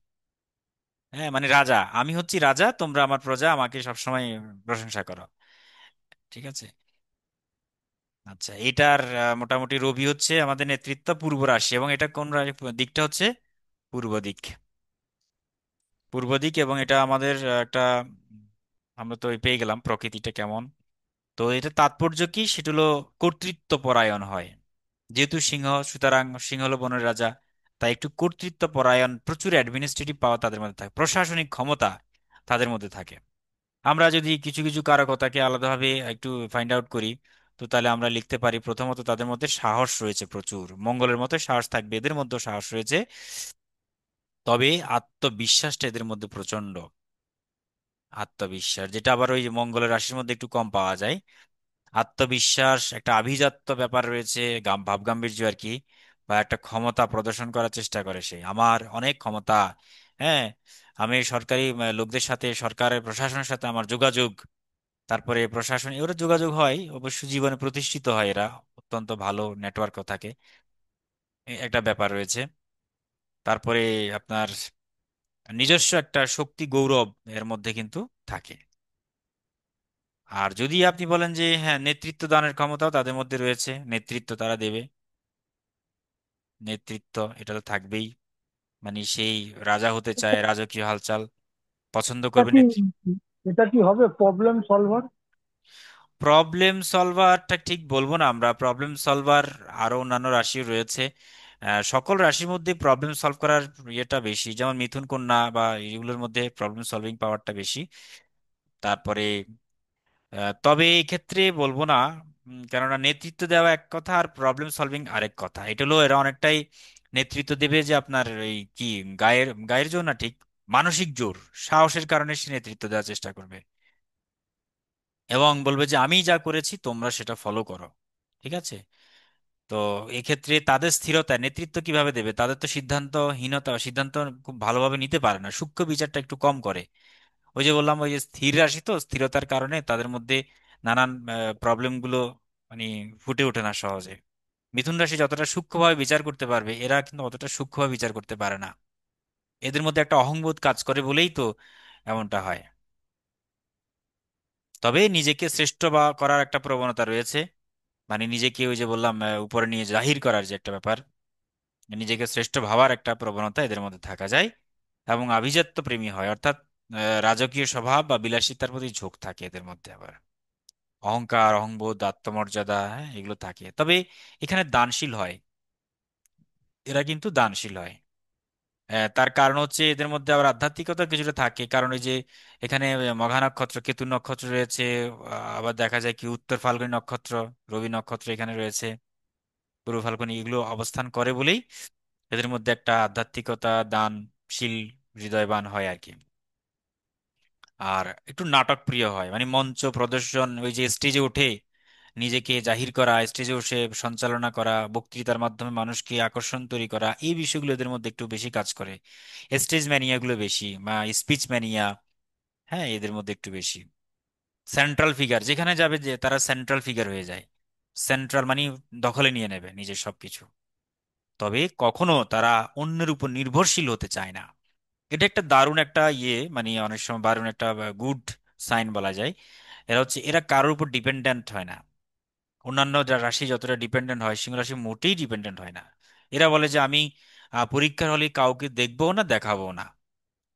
হ্যাঁ, মানে রাজা, আমি হচ্ছি রাজা, তোমরা আমার প্রজা, আমাকে সবসময় প্রশংসা করো, ঠিক আছে। আচ্ছা, এটার মোটামুটি রবি হচ্ছে আমাদের নেতৃত্ব পূর্ব রাশি, এবং এটা কোন দিকটা হচ্ছে পূর্ব দিক। পূর্ব দিক, এবং এটা আমাদের একটা, আমরা তো পেয়ে গেলাম প্রকৃতিটা কেমন। তো এটা তাৎপর্য কি, সেটা হলো কর্তৃত্ব পরায়ণ হয়। যেহেতু সিংহ, সুতরাং সিংহ হলো বনের রাজা, তাই একটু কর্তৃত্ব পরায়ণ, প্রচুর অ্যাডমিনিস্ট্রেটিভ পাওয়ার তাদের মধ্যে থাকে, প্রশাসনিক ক্ষমতা তাদের মধ্যে থাকে। আমরা যদি কিছু কিছু কারকতাকে আলাদাভাবে একটু ফাইন্ড আউট করি, তো তাহলে আমরা লিখতে পারি, প্রথমত তাদের মধ্যে সাহস রয়েছে প্রচুর, মঙ্গলের মতো সাহস থাকবে, এদের মধ্যেও সাহস রয়েছে। তবে আত্মবিশ্বাসটা এদের মধ্যে প্রচন্ড, আত্মবিশ্বাস, যেটা আবার ওই যে মঙ্গলের রাশির মধ্যে একটু কম পাওয়া যায়। আত্মবিশ্বাস, একটা আভিজাত্য ব্যাপার রয়েছে, ভাবগাম্ভীর্য আর কি, বা একটা ক্ষমতা প্রদর্শন করার চেষ্টা করে সে, আমার অনেক ক্ষমতা। হ্যাঁ, আমি সরকারি লোকদের সাথে, সরকারের প্রশাসনের সাথে আমার যোগাযোগ, তারপরে প্রশাসন, এরা যোগাযোগ হয়, অবশ্য জীবনে প্রতিষ্ঠিত হয় এরা, অত্যন্ত ভালো নেটওয়ার্কও থাকে, একটা ব্যাপার রয়েছে। তারপরে আপনার নিজস্ব একটা শক্তি, গৌরব এর মধ্যে কিন্তু থাকে। আর যদি আপনি বলেন যে হ্যাঁ, নেতৃত্ব দানের ক্ষমতাও তাদের মধ্যে রয়েছে, নেতৃত্ব তারা দেবে, নেতৃত্ব এটা তো থাকবেই। মানে সেই রাজা হতে চায়, রাজকীয় হালচাল পছন্দ এটা করবে কি নেতৃত্ব। এটা কি হবে প্রবলেম সলভার? প্রবলেম সলভারটা ঠিক বলবো না আমরা, প্রবলেম সলভার আরো অন্যান্য রাশিও রয়েছে। সকল রাশির মধ্যে প্রবলেম সলভ করার ইয়েটা বেশি, যেমন মিথুন কন্যা বা এগুলোর মধ্যে প্রবলেম সলভিং পাওয়ারটা বেশি। তারপরে তবে এই ক্ষেত্রে বলবো না, কেননা নেতৃত্ব দেওয়া এক কথা আর প্রবলেম সলভিং আরেক কথা। এটা হলো এরা অনেকটাই নেতৃত্ব দেবে যে আপনার এই কি গায়ের গায়ের জোর না, ঠিক মানসিক জোর, সাহসের কারণে সে নেতৃত্ব দেওয়ার চেষ্টা করবে এবং বলবে যে আমি যা করেছি তোমরা সেটা ফলো করো। ঠিক আছে? তো এক্ষেত্রে তাদের স্থিরতা, নেতৃত্ব কিভাবে দেবে, তাদের তো সিদ্ধান্তহীনতা, সিদ্ধান্ত খুব ভালোভাবে নিতে পারে না, সূক্ষ্ম বিচারটা একটু কম করে। ওই যে বললাম, ওই যে স্থির রাশি, তো স্থিরতার কারণে তাদের মধ্যে নানান প্রবলেম গুলো মানে ফুটে ওঠে না সহজে। মিথুন রাশি যতটা সূক্ষ্মভাবে বিচার করতে পারবে, এরা কিন্তু অতটা সূক্ষ্মভাবে বিচার করতে পারে না। এদের মধ্যে একটা অহংবোধ কাজ করে বলেই তো এমনটা হয়। তবে নিজেকে শ্রেষ্ঠ বা করার একটা প্রবণতা রয়েছে, মানে নিজেকে ওই যে বললাম উপরে নিয়ে জাহির করার যে একটা ব্যাপার, নিজেকে শ্রেষ্ঠ ভাবার একটা প্রবণতা এদের মধ্যে থাকা যায়। এবং আভিজাত্য প্রেমী হয়, অর্থাৎ রাজকীয় স্বভাব বা বিলাসিতার প্রতি ঝোঁক থাকে এদের মধ্যে। আবার অহংকার, অহংবোধ, আত্মমর্যাদা, হ্যাঁ, এগুলো থাকে। তবে এখানে দানশীল হয়, এরা কিন্তু দানশীল হয়। তার কারণ হচ্ছে এদের মধ্যে আবার আধ্যাত্মিকতা কিছুটা থাকে, কারণ ওই যে এখানে মঘা নক্ষত্র, কেতু নক্ষত্র রয়েছে। আবার দেখা যায় কি উত্তর ফাল্গুনী নক্ষত্র, রবি নক্ষত্র এখানে রয়েছে, পূর্ব ফাল্গুনী, এগুলো অবস্থান করে বলেই এদের মধ্যে একটা আধ্যাত্মিকতা, দানশীল, হৃদয়বান হয় আর কি। আর একটু নাটক প্রিয় হয়, মানে মঞ্চ প্রদর্শন, ওই যে স্টেজে উঠে নিজেকে জাহির করা, স্টেজে বসে সঞ্চালনা করা, বক্তৃতার মাধ্যমে মানুষকে আকর্ষণ তৈরি করা, এই বিষয়গুলো এদের মধ্যে একটু বেশি কাজ করে। স্টেজ ম্যানিয়া গুলো বেশি, বা স্পিচ ম্যানিয়া, হ্যাঁ, এদের মধ্যে একটু বেশি। সেন্ট্রাল ফিগার, যেখানে যাবে যে তারা সেন্ট্রাল ফিগার হয়ে যায়। সেন্ট্রাল মানে দখলে নিয়ে নেবে নিজের সবকিছু। তবে কখনো তারা অন্যের উপর নির্ভরশীল হতে চায় না। এটা একটা দারুণ একটা ইয়ে, মানে অনেক সময় দারুণ একটা গুড সাইন বলা যায়। এরা হচ্ছে, এরা কারোর উপর ডিপেন্ডেন্ট হয় না। অন্যান্য রাশি যতটা ডিপেন্ডেন্ট হয়, সিংহ রাশি মোটেই ডিপেন্ডেন্ট হয় না। এরা বলে যে আমি পরীক্ষার হলে কাউকে দেখবো না, দেখাবো না।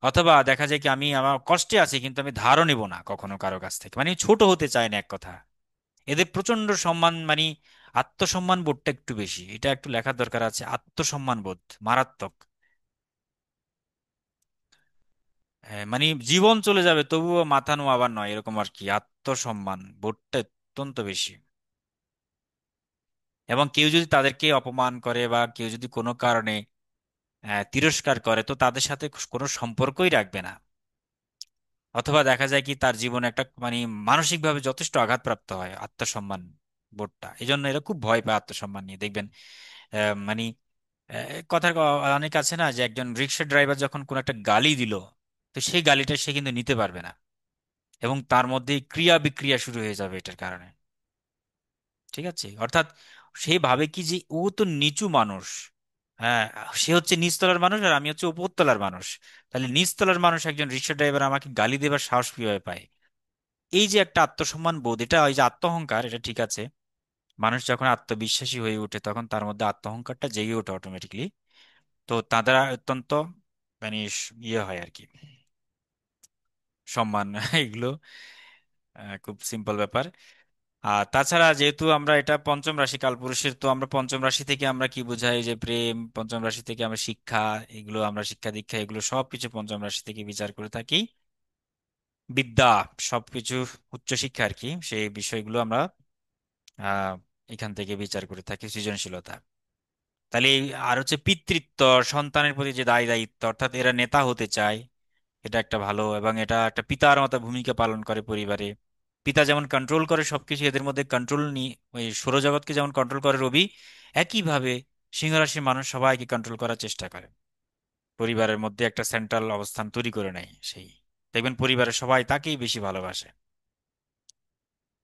অথবা দেখা যায় কি, আমি আমার কষ্টে আছি কিন্তু আমি ধারও নেব না কখনো কারো কাছ থেকে, মানে ছোট হতে চায় না এক কথা। এদের প্রচন্ড সম্মান, মানে আত্মসম্মান বোধটা একটু বেশি, এটা একটু লেখার দরকার আছে, আত্মসম্মান বোধ মারাত্মক। হ্যাঁ, মানে জীবন চলে যাবে তবুও মাথা নোয়াবার নয়, এরকম আর কি, আত্মসম্মান বোধটা অত্যন্ত বেশি। এবং কেউ যদি তাদেরকে অপমান করে বা কেউ যদি কোনো কারণে তিরস্কার করে, তো তাদের সাথে কোনো সম্পর্কই রাখবে না। অথবা দেখা যায় কি তার জীবনে একটা মানে মানসিকভাবে যথেষ্ট আঘাতপ্রাপ্ত হয় আত্মসম্মান বোধটা, এই জন্য এরা খুব ভয় পায় আত্মসম্মান নিয়ে, দেখবেন। মানে কথার অনেক আছে না, যে একজন রিক্সা ড্রাইভার যখন কোন একটা গালি দিল, তো সেই গালিটা সে কিন্তু নিতে পারবে না, এবং তার মধ্যে ক্রিয়া বিক্রিয়া শুরু হয়ে যাবে এটার কারণে। ঠিক আছে? অর্থাৎ সে ভাবে কি যে ও তো নিচু মানুষ, হ্যাঁ, সে হচ্ছে নিচতলার মানুষ আর আমি হচ্ছে উপরতলার মানুষ, তাহলে নিচতলার মানুষ একজন রিক্সা ড্রাইভার আমাকে গালি দেবার সাহস কিভাবে পায়? এই যে একটা আত্মসম্মান বোধ, এটা ওই যে আত্মহংকার, এটা ঠিক আছে। মানুষ যখন আত্মবিশ্বাসী হয়ে ওঠে তখন তার মধ্যে আত্মহংকারটা জেগে ওঠে অটোমেটিকলি। তো তাদের অত্যন্ত মানে ইয়ে হয় আর কি, সম্মান এগুলো খুব সিম্পল ব্যাপার। আর তাছাড়া যেহেতু আমরা এটা পঞ্চম রাশি কালপুরুষের, তো আমরা পঞ্চম রাশি থেকে আমরা কি বোঝাই, যে প্রেম, পঞ্চম রাশি থেকে আমরা শিক্ষা, এগুলো আমরা শিক্ষা দীক্ষা এগুলো সবকিছু পঞ্চম রাশি থেকে বিচার করে থাকি। বিদ্যা, সবকিছু উচ্চশিক্ষা আর কি, সেই বিষয়গুলো আমরা আহ এখান থেকে বিচার করে থাকি, সৃজনশীলতা। তাহলে আর হচ্ছে পিতৃত্ব, সন্তানের প্রতি যে দায় দায়িত্ব, অর্থাৎ এরা নেতা হতে চায়, এটা একটা ভালো, এবং এটা একটা পিতার মতো ভূমিকা পালন করে পরিবারে। পিতা যেমন কন্ট্রোল করে সবকিছু, এদের মধ্যে কন্ট্রোল নিয়ে ওই সৌরজগৎকে যেমন কন্ট্রোল করে রবি, একইভাবে সিংহ রাশির মানুষ সবাইকে কন্ট্রোল করার চেষ্টা করে, পরিবারের মধ্যে একটা সেন্ট্রাল অবস্থান তৈরি করে নেয় সেই। দেখবেন পরিবারের সবাই তাকেই বেশি ভালোবাসে।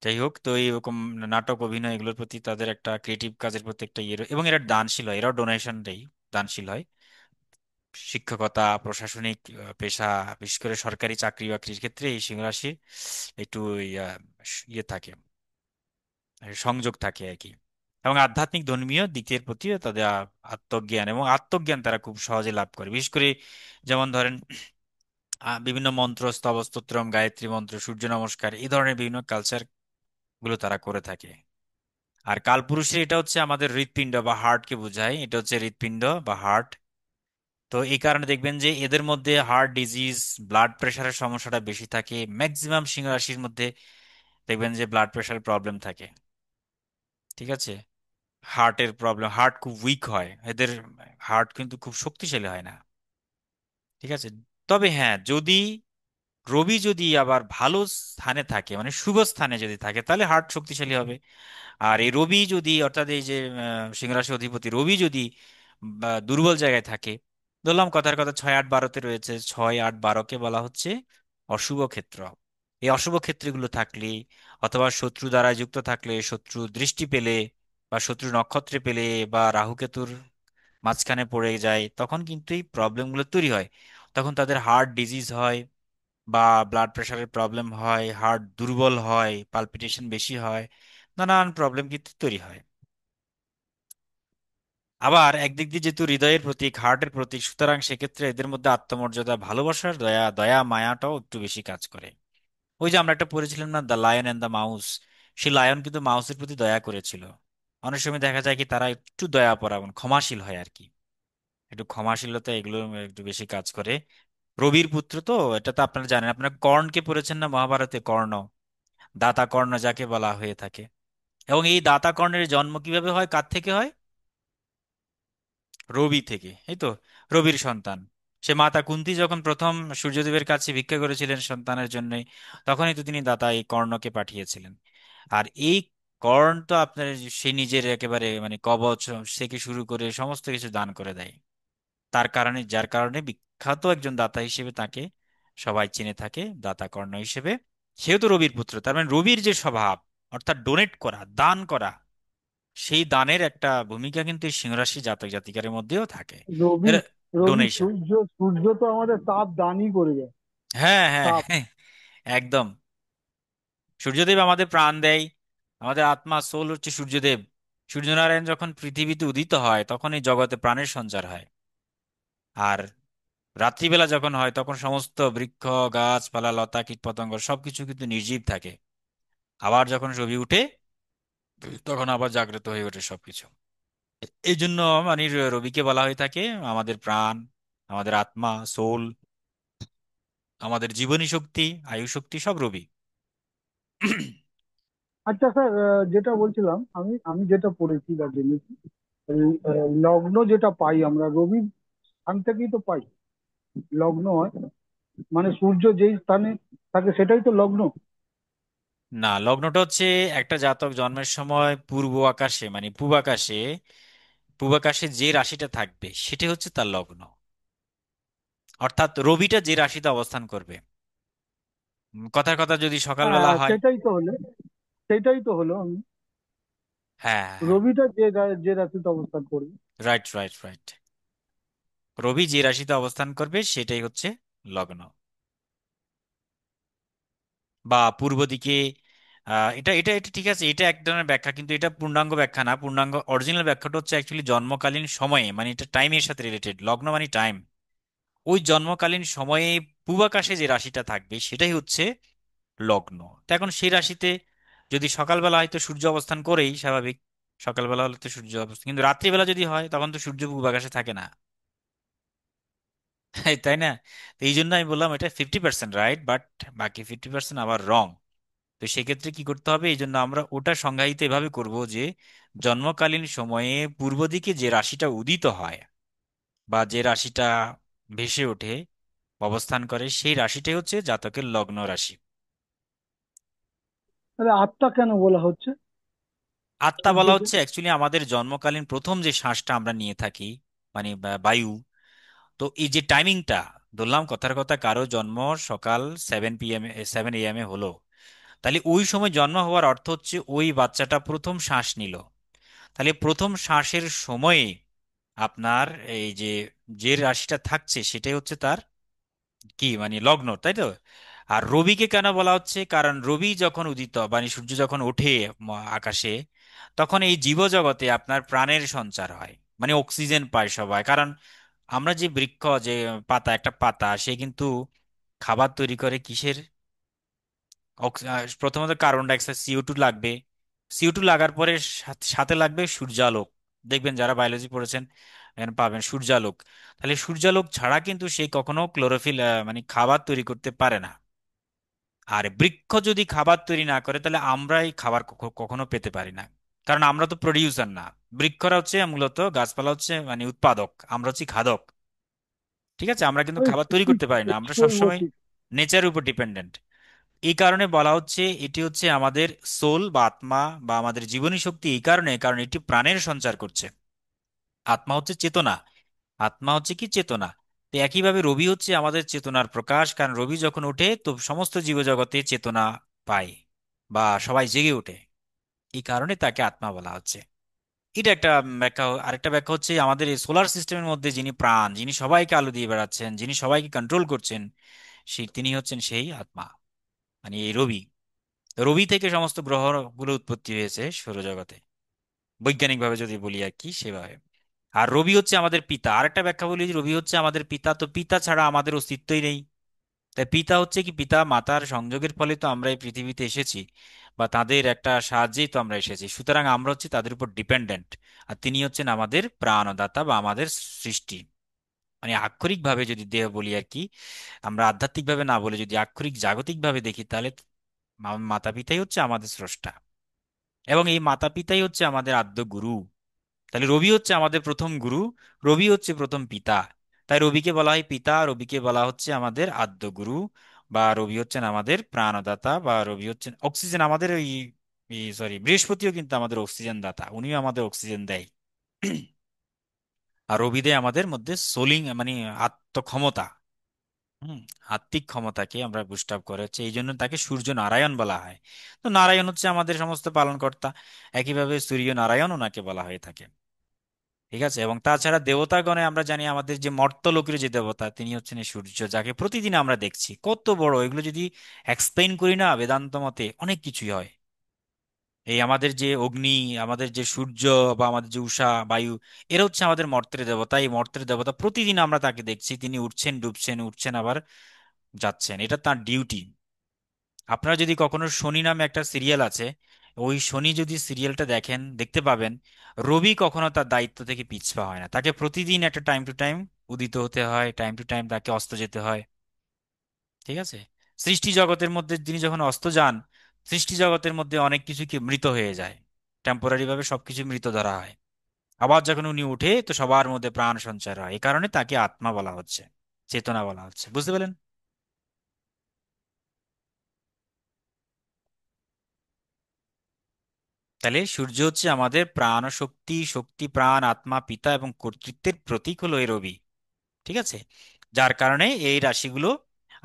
যাই হোক, তো এইরকম নাটক, অভিনয় এগুলোর প্রতি তাদের একটা ক্রিয়েটিভ কাজের প্রতি একটা ইয়ে এবং এরা দানশীল হয়, এরাও ডোনেশন দেয়, দানশীল হয়। শিক্ষকতা, প্রশাসনিক পেশা, বিশেষ করে সরকারি চাকরি বাকরির ক্ষেত্রে এই সিংহ রাশির একটু ইয়ে থাকে, সংযোগ থাকে আর কি। এবং আধ্যাত্মিক ধর্মীয় দিকের প্রতিও তাদের আত্মজ্ঞান এবং আত্মজ্ঞান তারা খুব সহজে লাভ করে। বিশেষ করে যেমন ধরেন বিভিন্ন মন্ত্র, স্তব, স্তোত্রম, গায়ত্রী মন্ত্র, সূর্য নমস্কার, এই ধরনের বিভিন্ন কালচার গুলো তারা করে থাকে। আর কালপুরুষের এটা হচ্ছে আমাদের হৃৎপিণ্ড বা হার্টকে বোঝায়, এটা হচ্ছে হৃৎপিণ্ড বা হার্ট। তো এই কারণে দেখবেন যে এদের মধ্যে হার্ট ডিজিজ, ব্লাড প্রেশারের সমস্যাটা বেশি থাকে। ম্যাক্সিমাম সিংহ রাশির মধ্যে দেখবেন যে ব্লাড প্রেশারের প্রবলেম থাকে। ঠিক আছে, হার্টের প্রবলেম, হার্ট খুব উইক হয় এদের, হার্ট কিন্তু খুব শক্তিশালী হয় না। ঠিক আছে, তবে হ্যাঁ, রবি যদি আবার ভালো স্থানে থাকে, মানে শুভ স্থানে যদি থাকে, তাহলে হার্ট শক্তিশালী হবে। আর এই রবি যদি, অর্থাৎ এই যে সিংহ রাশি অধিপতি রবি যদি দুর্বল জায়গায় থাকে, ধরলাম কথার কথা 6, 8, 12-তে রয়েছে, 6, 8, 12-কে বলা হচ্ছে অশুভ ক্ষেত্র। এই অশুভ ক্ষেত্রগুলো থাকলে, অথবা শত্রু দ্বারা যুক্ত থাকলে, শত্রু দৃষ্টি পেলে, বা শত্রু নক্ষত্রে পেলে, বা রাহুকেতুর মাঝখানে পড়ে যায়, তখন কিন্তু এই প্রবলেমগুলো তৈরি হয়। তখন তাদের হার্ট ডিজিজ হয়, বা ব্লাড প্রেশারের প্রবলেম হয়, হার্ট দুর্বল হয়, পালপিটেশন বেশি হয়, নানান প্রবলেম কিন্তু তৈরি হয়। আবার একদিক দিয়ে যেহেতু হৃদয়ের প্রতীক, হার্টের প্রতীক, সুতরাং সেক্ষেত্রে এদের মধ্যে আত্মমর্যাদা, ভালোবাসার, দয়া দয়া মায়াটাও একটু বেশি কাজ করে। ওই যে আমরা একটা পড়েছিলাম না, the lion and the mouse, সেই লায়ন কিন্তু মাউসের প্রতি দয়া করেছিল। অনেক সময় দেখা যায় কি তারা একটু দয়াপরায়ণ, ক্ষমাশীল হয় আর কি, একটু ক্ষমাশীলতা এগুলো একটু বেশি কাজ করে। রবির পুত্র তো, এটা তো আপনারা জানেন, আপনারা কর্ণকে পড়েছেন না মহাভারতে, কর্ণ, দাতা কর্ণ যাকে বলা হয়ে থাকে। এবং এই দাতা কর্ণের জন্ম কিভাবে হয়, কার থেকে হয়? রবি থেকে, এই তো, রবির সন্তান। সে মাতা কুন্তী যখন প্রথম সূর্যদেবের কাছে ভিক্ষা করেছিলেন সন্তানের জন্য, তখনই তো তিনি দাতা এই কর্ণকে পাঠিয়েছিলেন। আর এই কর্ণ তো আপনার, সে নিজের একেবারে মানে কবচ থেকে শুরু করে সমস্ত কিছু দান করে দেয়। তার কারণে, যার কারণে বিখ্যাত একজন দাতা হিসেবে তাকে সবাই চিনে থাকে, দাতা কর্ণ হিসেবে। সেও তো রবির পুত্র, তার মানে রবির যে স্বভাব, অর্থাৎ ডোনেট করা, দান করা, সেই দানের একটা ভূমিকা কিন্তু এই সিংহরাশি জাতক জাতিকার মধ্যেও থাকে। রবি এর রবি ডোনেশন। সূর্য সূর্য তো আমাদের তাপ দানই করে যায়। হ্যাঁ, হ্যাঁ, তাপ। হ্যাঁ, একদম। সূর্যদেব আমাদের প্রাণ দেয়, আমাদের আত্মা, সোল হচ্ছে সূর্যদেব। সূর্যনারায়ণ যখন পৃথিবীতে উদিত হয়, তখন এই জগতে প্রাণের সঞ্চার হয়। আর রাত্রিবেলা যখন হয়, তখন সমস্ত বৃক্ষ, গাছপালা, লতা, কীটপতঙ্গ সবকিছু কিন্তু নির্জীব থাকে। আবার যখন রবি উঠে, তখন আবার জাগ্রত হয়ে ওঠে সবকিছু। এই জন্য মানে রবিকে বলা হয়ে থাকে আমাদের প্রাণ, আমাদের আত্মা, সোল, আমাদের জীবনী শক্তি, আয়ু শক্তি, সব রবি। আচ্ছা স্যার, যেটা বলছিলাম, আমি আমি যেটা পড়েছি বা জেনেছি, এই, লগ্ন যেটা পাই আমরা রবির স্থান থেকেই তো পাই। লগ্ন হয় মানে সূর্য যেই স্থানে থাকে সেটাই তো লগ্ন। না, লগ্নটা হচ্ছে একটা জাতক জন্মের সময় পূর্ব আকাশে, মানে পূব আকাশে যে রাশিটা থাকবে সেটা হচ্ছে তার লগ্ন। অর্থাৎ রবিটা যে রাশিতে অবস্থান করবে, কথার কথা যদি সকালবেলা হ্যাঁ, হয়। সেটাই তো হলো আমি, হ্যাঁ, হ্যাঁ, রবিটা যে রাশিতে অবস্থান করবে। Right, right, right. রবি যে রাশিতে অবস্থান করবে সেটাই হচ্ছে লগ্ন। বা পূর্ব দিকে, এটা এটা এটা ঠিক আছে, এটা এক ধরনের ব্যাখ্যা, কিন্তু এটা পূর্ণাঙ্গ ব্যাখ্যা না। পূর্ণাঙ্গ অরিজিনাল ব্যাখ্যাটা হচ্ছে অ্যাকচুয়ালি জন্মকালীন সময়ে, মানে এটা টাইমের সাথে রিলেটেড, লগ্ন মানে টাইম। ওই জন্মকালীন সময়ে পূবাকাশে যে রাশিটা থাকবে সেটাই হচ্ছে লগ্ন। তো এখন সেই রাশিতে যদি সকালবেলা হয়তো সূর্য অবস্থান করেই স্বাভাবিক, সকালবেলা হলে তো সূর্য অবস্থান, কিন্তু রাত্রিবেলা যদি হয় তখন তো সূর্য পূবাকাশে থাকে না। তাই না? তো এই জন্য আমি বললাম এটা 50% রাইট, বাট বাকি 50% আবার রং। তো সেক্ষেত্রে কি করতে হবে, এই জন্য আমরা ওটা সংজ্ঞায়িত এভাবে করব যে জন্মকালীন সময়ে পূর্ব দিকে যে রাশিটা উদিত হয়, বা যে রাশিটা ভেসে ওঠে, অবস্থান করে, সেই রাশিটাই হচ্ছে জাতকের লগ্ন রাশি। তাহলে আত্মা কেন বলা হচ্ছে আত্মা বলা সূর্যকে? হচ্ছে অ্যাকচুয়ালি আমাদের জন্মকালীন প্রথম যে শ্বাসটা আমরা নিয়ে থাকি, মানে বায়ু। তো এই যে টাইমিংটা, ধরলাম কথার কথা কারো জন্ম সকাল 7 PM, 7 AM হলো, তাহলে ওই সময় জন্ম হওয়ার অর্থ হচ্ছে ওই বাচ্চাটা প্রথম শ্বাস নিল। তাহলে প্রথম শ্বাসের সময়ে আপনার এই যে যে রাশিটা থাকছে সেটাই হচ্ছে তার কি মানে লগ্ন, তাই তো? আর রবিকে কেন বলা হচ্ছে, কারণ রবি যখন উদিত মানে সূর্য যখন ওঠে আকাশে, তখন এই জীবজগতে আপনার প্রাণের সঞ্চার হয়, মানে অক্সিজেন পায় সবাই। কারণ আমরা যে বৃক্ষ, যে পাতা, একটা পাতা সে কিন্তু খাবার তৈরি করে কিসের? প্রথমত কার্বন ডাইঅক্সাইড, CO2 লাগবে। CO2 লাগার পরে সাথে লাগবে সূর্যালোক। দেখবেন যারা বায়োলজি পড়েছেন এখানে পাবেন সূর্যালোক। তাহলে সূর্যালোক ছাড়া কিন্তু সে কখনো ক্লোরোফিল মানে খাবার তৈরি করতে পারে না। আর বৃক্ষ যদি খাবার তৈরি না করে তাহলে আমরা এই খাবার কখনো পেতে পারি না। কারণ আমরা তো প্রডিউসার না। বৃক্ষরা হচ্ছে মূলত, গাছপালা হচ্ছে মানে উৎপাদক, আমরা হচ্ছে খাদক। ঠিক আছে, আমরা কিন্তু ওই খাবার তৈরি ঠিক করতে পারি না, আমরা বলবো সবসময় ঠিক। নেচারের উপর ডিপেন্ডেন্ট। এই কারণে বলা হচ্ছে এটি হচ্ছে আমাদের সোল বা আত্মা বা আমাদের জীবনী শক্তি, এই কারণে কারণ এটি প্রাণের সঞ্চার করছে। আত্মা হচ্ছে চেতনা, আত্মা হচ্ছে কি চেতনা। তো একইভাবে রবি হচ্ছে আমাদের চেতনার প্রকাশ, কারণ রবি যখন ওঠে তো সমস্ত জীবজগতে চেতনা পায় বা সবাই জেগে ওঠে, এই কারণে তাকে আত্মা বলা হচ্ছে। এটা একটা ব্যাখ্যা। আরেকটা ব্যাখ্যা হচ্ছে আমাদের এই সোলার সিস্টেমের মধ্যে যিনি প্রাণ, যিনি সবাইকে আলো দিয়ে বেড়াচ্ছেন, যিনি সবাইকে কন্ট্রোল করছেন, তিনি হচ্ছেন সেই আত্মা, মানে এই রবি। রবি থেকে সমস্ত গ্রহগুলো উৎপত্তি হয়েছে সৌরজগতে, বৈজ্ঞানিকভাবে যদি বলি আর কি সেভাবে। আর রবি হচ্ছে আমাদের পিতা। আরেকটা ব্যাখ্যা বলি যে রবি হচ্ছে আমাদের পিতা, তো পিতা ছাড়া আমাদের অস্তিত্বই নেই। তাই পিতা হচ্ছে কি, পিতা মাতার সংযোগের ফলে তো আমরা এই পৃথিবীতে এসেছি, বা তাদের একটা সাহায্যেই তো আমরা এসেছি, সুতরাং আমরা হচ্ছে তাদের উপর ডিপেন্ডেন্ট। আর তিনি হচ্ছেন আমাদের প্রাণদাতা বা আমাদের সৃষ্টি। মানে আক্ষরিক ভাবে যদি দেহ বলি আর কি, আমরা আধ্যাত্মিক ভাবে না বলে যদি আক্ষরিক জাগতিক ভাবে দেখি, তাহলে মাতা পিতাই হচ্ছে আমাদের স্রষ্টা, এবং এই মাতা পিতাই হচ্ছে আমাদের আদ্য গুরু। তাহলে রবি হচ্ছে আমাদের প্রথম গুরু, রবি হচ্ছে প্রথম পিতা। তাই রবিকে বলা হয় পিতা, রবিকে বলা হচ্ছে আমাদের আদ্য গুরু, বা রবি হচ্ছেন আমাদের প্রাণদাতা, বা রবি হচ্ছেন অক্সিজেন আমাদের ওই, সরি, বৃহস্পতিও কিন্তু আমাদের অক্সিজেন দাতা, উনিও আমাদের অক্সিজেন দেয়। আর রবি দেয় আমাদের মধ্যে সোলিং মানে আত্মক্ষমতা। হুম, আত্মিক ক্ষমতাকে আমরা বুস্ট আপ করে হচ্ছে, এই জন্য তাকে সূর্য নারায়ণ বলা হয়। তো নারায়ণ হচ্ছে আমাদের সমস্ত পালনকর্তা, একইভাবে সূর্য নারায়ণ ওনাকে বলা হয়ে থাকে। ঠিক আছে, এবং তাছাড়া দেবতাগণে আমরা জানি আমাদের যে মর্ত্যলোকের যে দেবতা তিনি হচ্ছেন এই সূর্য, যাকে প্রতিদিন আমরা দেখছি কত বড়। এগুলো যদি এক্সপ্লেইন করি না বেদান্ত মতে, অনেক কিছুই হয়। এই আমাদের যে অগ্নি, আমাদের যে সূর্য, বা আমাদের যে উষা বায়ু, এরা হচ্ছে আমাদের মর্তের দেবতা। এই মর্তের দেবতা প্রতিদিন আমরা তাকে দেখছি, তিনি উঠছেন ডুবছেন, উঠছেন আবার যাচ্ছেন, এটা তার ডিউটি। আপনারা যদি কখনো শনি নামে একটা সিরিয়াল আছে, ওই শনি যদি সিরিয়ালটা দেখেন দেখতে পাবেন রবি কখনো তার দায়িত্ব থেকে পিছপা হয় না, তাকে প্রতিদিন একটা টাইম টু টাইম উদিত হতে হয়, টাইম টু টাইম তাকে অস্ত যেতে হয়। ঠিক আছে, সৃষ্টি জগতের মধ্যে তিনি যখন অস্ত যান, সৃষ্টি জগতের মধ্যে অনেক কিছু কি মৃত হয়ে যায়, টেম্পোরারি ভাবে সবকিছু মৃত ধরা হয়। আবার যখন উনি উঠে তো সবার মধ্যে প্রাণ সঞ্চার হয়, এই কারণে তাকে আত্মা বলা হচ্ছে, চেতনা বলা হচ্ছে। বুঝতে পেলেন? তাহলে সূর্য হচ্ছে আমাদের প্রাণ ও শক্তি, শক্তি প্রাণ আত্মা পিতা এবং কর্তৃত্বের প্রতীক হলো এই রবি। ঠিক আছে, যার কারণে এই রাশিগুলো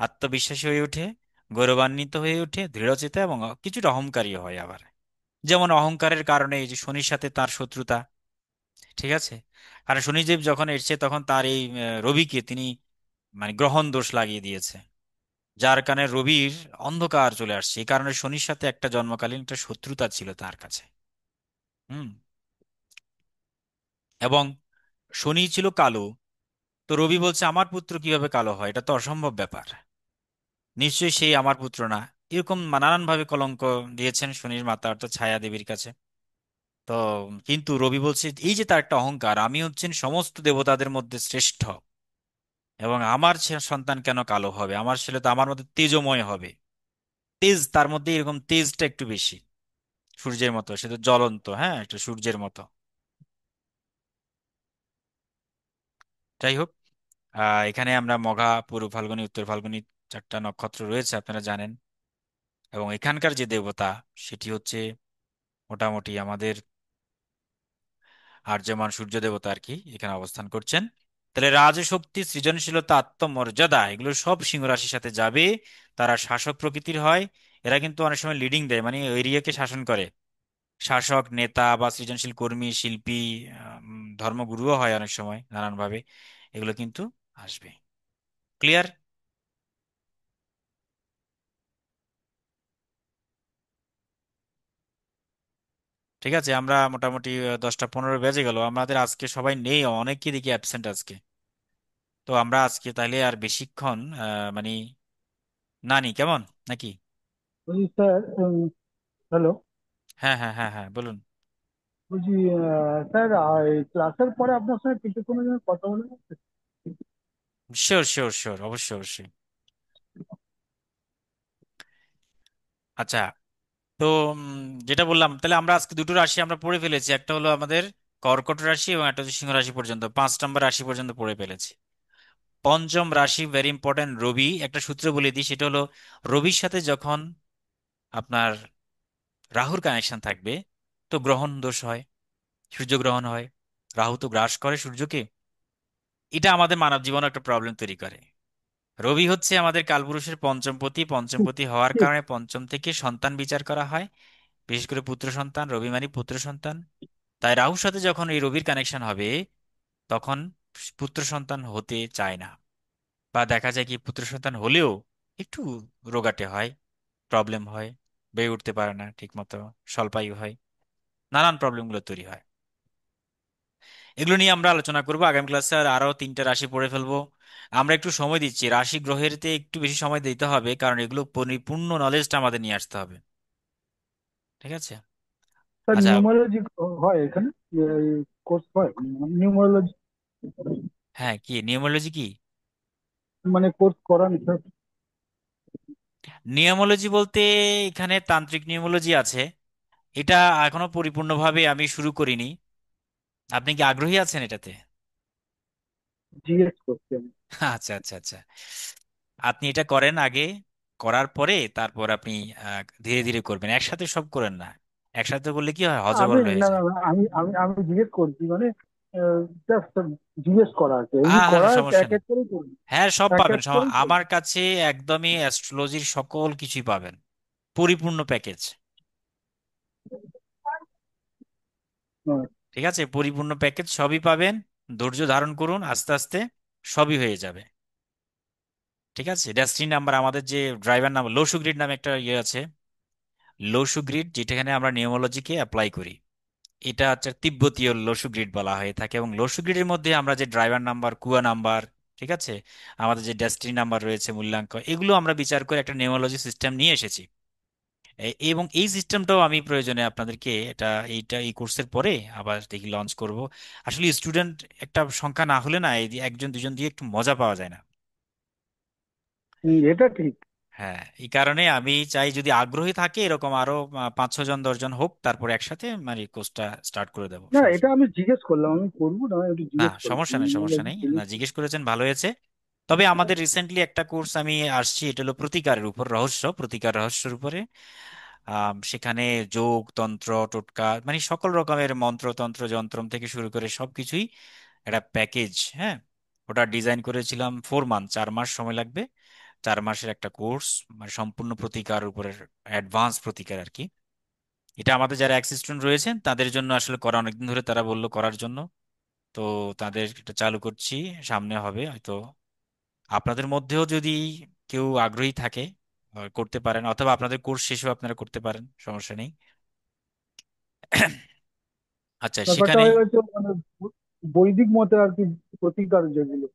আত্মবিশ্বাসী হয়ে ওঠে, গৌরবান্বিত হয়ে ওঠে, দৃঢ়চেতা এবং কিছুটা অহংকারী হয় আবার। যেমন অহংকারের কারণে এই যে শনির সাথে তার শত্রুতা। ঠিক আছে, কারণ শনিদেব যখন এসেছে তখন তার এই রবিকে তিনি মানে গ্রহণ দোষ লাগিয়ে দিয়েছে, যার কারণে রবির অন্ধকার চলে আসছে। এই কারণে শনির সাথে একটা জন্মকালীন একটা শত্রুতা ছিল তার কাছে। হুম, এবং শনি ছিল কালো। তো রবি বলছে আমার পুত্র কিভাবে কালো হয়, এটা তো অসম্ভব ব্যাপার, নিশ্চয়ই সেই আমার পুত্র না। এরকম নানান ভাবে কলঙ্ক দিয়েছেন শনির মাতা অর্থাৎ ছায়া দেবীর কাছে। তো কিন্তু রবি বলছে এই যে তার একটা অহংকার, আমি হচ্ছেন সমস্ত দেবতাদের মধ্যে শ্রেষ্ঠ, এবং আমার সন্তান কেন কালো হবে, আমার ছেলে তো আমার মধ্যে তেজময় হবে। তেজ তার মধ্যে, এরকম তেজটা একটু বেশি, সূর্যের মতো, সে তো জ্বলন্ত, হ্যাঁ একটু সূর্যের মতো। যাই হোক, এখানে আমরা মঘা, পূর্ব ফাল্গুনী, উত্তর ফাল্গুনী চারটা নক্ষত্র রয়েছে আপনারা জানেন। এবং এখানকার যে দেবতা সেটি হচ্ছে মোটামুটি আমাদের আর্যমান সূর্য দেবতা আর কি, এখানে অবস্থান করছেন। তাহলে রাজশক্তি, সৃজনশীলতা, আত্মমর্যাদা এগুলো সব সিংহ রাশির সাথে যাবে। তারা শাসক প্রকৃতির হয়। এরা কিন্তু অনেক সময় লিডিং দেয়, মানে এরিয়াকে শাসন করে। শাসক, নেতা বা সৃজনশীল কর্মী, শিল্পী, ধর্মগুরুও হয় অনেক সময় নানান ভাবে, এগুলো কিন্তু আসবে। ক্লিয়ার? ঠিক আছে, আমরা মোটামুটি 10টা 15 বেজে গেল, আমাদের আজকে সবাই নেই, অনেকে দেখি অ্যাবসেন্ট আজকে। তো আমরা আজকে তাহলে আর বেশিক্ষণ মানে নানি কেমন নাকি? বলছি স্যার, হ্যালো, হ্যাঁ হ্যাঁ হ্যাঁ হ্যাঁ, বলুন। বলছি স্যার, ক্লাসের পরে আপনার সঙ্গে কিছুক্ষণের জন্য কথা বলে যাচ্ছে? শিওর শিওর শিওর, অবশ্যই অবশ্যই। আচ্ছা, তো যেটা বললাম, তাহলে আমরা আজকে দুটো রাশি আমরা পড়ে ফেলেছি, একটা হলো আমাদের কর্কট রাশি এবং একটা হচ্ছে সিংহ রাশি, পর্যন্ত 5 নম্বর রাশি পর্যন্ত পড়ে ফেলেছি। পঞ্চম রাশি ভেরি ইম্পর্টেন্ট, রবি। একটা সূত্র বলে দিই, সেটা হলো রবির সাথে যখন আপনার রাহুর কানেকশন থাকবে তো গ্রহণ দোষ হয়, সূর্যগ্রহণ হয়। রাহু তো গ্রাস করে সূর্যকে, এটা আমাদের মানব জীবনে একটা প্রবলেম তৈরি করে। রবি হচ্ছে আমাদের কালপুরুষের পঞ্চমপতি, পঞ্চমপতি হওয়ার ঠিক। কারণে পঞ্চম থেকে সন্তান বিচার করা হয়, বিশেষ করে পুত্র সন্তান, রবি মানে পুত্র সন্তান। তাই রাহুর সাথে যখন এই রবির কানেকশন হবে তখন পুত্র সন্তান হতে চায় না, বা দেখা যায় কি পুত্র সন্তান হলেও একটু রোগাটে হয়, প্রবলেম হয়, বেড়ে উঠতে পারে না ঠিক মতো, স্বল্পায়ু হয়, নানান প্রবলেমগুলো তৈরি হয়। এগুলো নিয়ে আমরা আলোচনা করবো আগামী ক্লাসে, আর আরো 3টা রাশি পড়ে ফেলবো। আমরা একটু সময় দিচ্ছি, রাশি গ্রহেরতে একটু বেশি সময় দিতে হবে, কারণ এগুলো পরিপূর্ণ নলেজটা আমাদের নিয়ে আসতে হবে। ঠিক আছে? স্যার, আচ্ছা। নিউমারোলজি হয় এখানে? কোর্স হয় নিউমারোলজি? হ্যাঁ, কি নিউমোলজি কি? মানে কোর্স করান স্যার? নিউমোলজি বলতে এখানে তান্ত্রিক নিউমোলজি আছে, এটা এখনো পরিপূর্ণভাবে আমি শুরু করিনি। আপনি কি আগ্রহী আছেন এটাতে? জিএস করছি আমি। আচ্ছা আচ্ছা আচ্ছা, আপনি এটা করেন আগে, করার পরে তারপর আপনি ধীরে ধীরে করবেন, একসাথে সব করেন না। একসাথে করলে কি হয়, আমি হজবরল হয়ে না না যায়। না, আমি জিজ্ঞেস করছি, মানে জাস্ট জিজ্ঞেস করা আছে, এমনি হ্যাঁ করা হ্যাঁ, সমস্যা এক নেই। এক করে করবি। হ্যাঁ, সব এক পাবেন, এক করে করবি। আমার কাছে একদমই অ্যাস্ট্রোলজির সকল কিছুই পাবেন, পরিপূর্ণ প্যাকেজ। হ্যাঁ। ঠিক আছে, পরিপূর্ণ প্যাকেজ সবই পাবেন, ধৈর্য ধারণ করুন, আস্তে আস্তে সবই হয়ে যাবে। ঠিক আছে, ডেস্টিনি নাম্বার, আমাদের যে ড্রাইভার নাম্বার, লসু গ্রিড নামে একটা ইয়ে আছে, লসু গ্রিড, যেটাখানে আমরা নিউমোলজিকে অ্যাপ্লাই করি, এটা হচ্ছে তিব্বতীয় লসু গ্রিড বলা হয়ে থাকে। এবং লসু গ্রিডের মধ্যে আমরা যে ড্রাইভার নাম্বার, কুয়া নাম্বার, ঠিক আছে, আমাদের যে ডেস্টিনি নাম্বার রয়েছে, মূল্যাঙ্ক, এগুলো আমরা বিচার করে একটা নিউমোলজি সিস্টেম নিয়ে এসেছি। এবং এই সিস্টেমটাও আমি প্রয়োজনে আপনাদেরকে এটা, এই কোর্সের পরে আবার দেখি লঞ্চ করব। আসলে স্টুডেন্ট একটা সংখ্যা না হলে না, এই যে একজন দুজন দিয়ে একটু মজা পাওয়া যায় না। এটা ঠিক। হ্যাঁ, এই কারণে আমি চাই যদি আগ্রহী থাকে এরকম আরো 5 6 জন 10 জন হোক, তারপরে একসাথে মানে কোর্সটা স্টার্ট করে দেবো, না, সমস্যা এটা আমি জিজ্ঞেস করলাম, আমি করবো না, একটু না, জিজ্ঞেস করলাম সমস্যা নেই সমস্যা নিউমারোলজি নেই, না জিনিস। জিজ্ঞেস করেছেন ভালো হয়েছে। তবে আমাদের রিসেন্টলি একটা কোর্স আমি আসছি, এটা হলো প্রতিকারের উপর, প্রতিকার রহস্যের উপরে। সেখানে যোগ তন্ত্র টোটকা মানে সকল রকমের মন্ত্রতন্ত্র যন্ত্রম থেকে শুরু করে সবকিছুই একটা প্যাকেজ। হ্যাঁ, ওটা ডিজাইন করেছিলাম 4 মান্থ, 4 মাস সময় লাগবে। 4 মাসের একটা কোর্স, মানে সম্পূর্ণ প্রতিকার উপরের, অ্যাডভান্স প্রতিকার আর কি। এটা আমাদের যারা এক্স স্টুডেন্ট রয়েছেন তাদের জন্য আসলে করা, অনেকদিন ধরে তারা বললো করার জন্য, তো তাদের এটা চালু করছি, সামনে হবে হয়তো। আপনাদের মধ্যেও যদি কেউ আগ্রহী থাকে করতে পারেন, অথবা আপনাদের কোর্স শেষেও আপনারা করতে পারেন, সমস্যা নেই। আচ্ছা, ব্যাপারটা সেখানে হয়ে গেছে মানে বৈদিক মতে আর কি, প্রতিকার যেগুলো।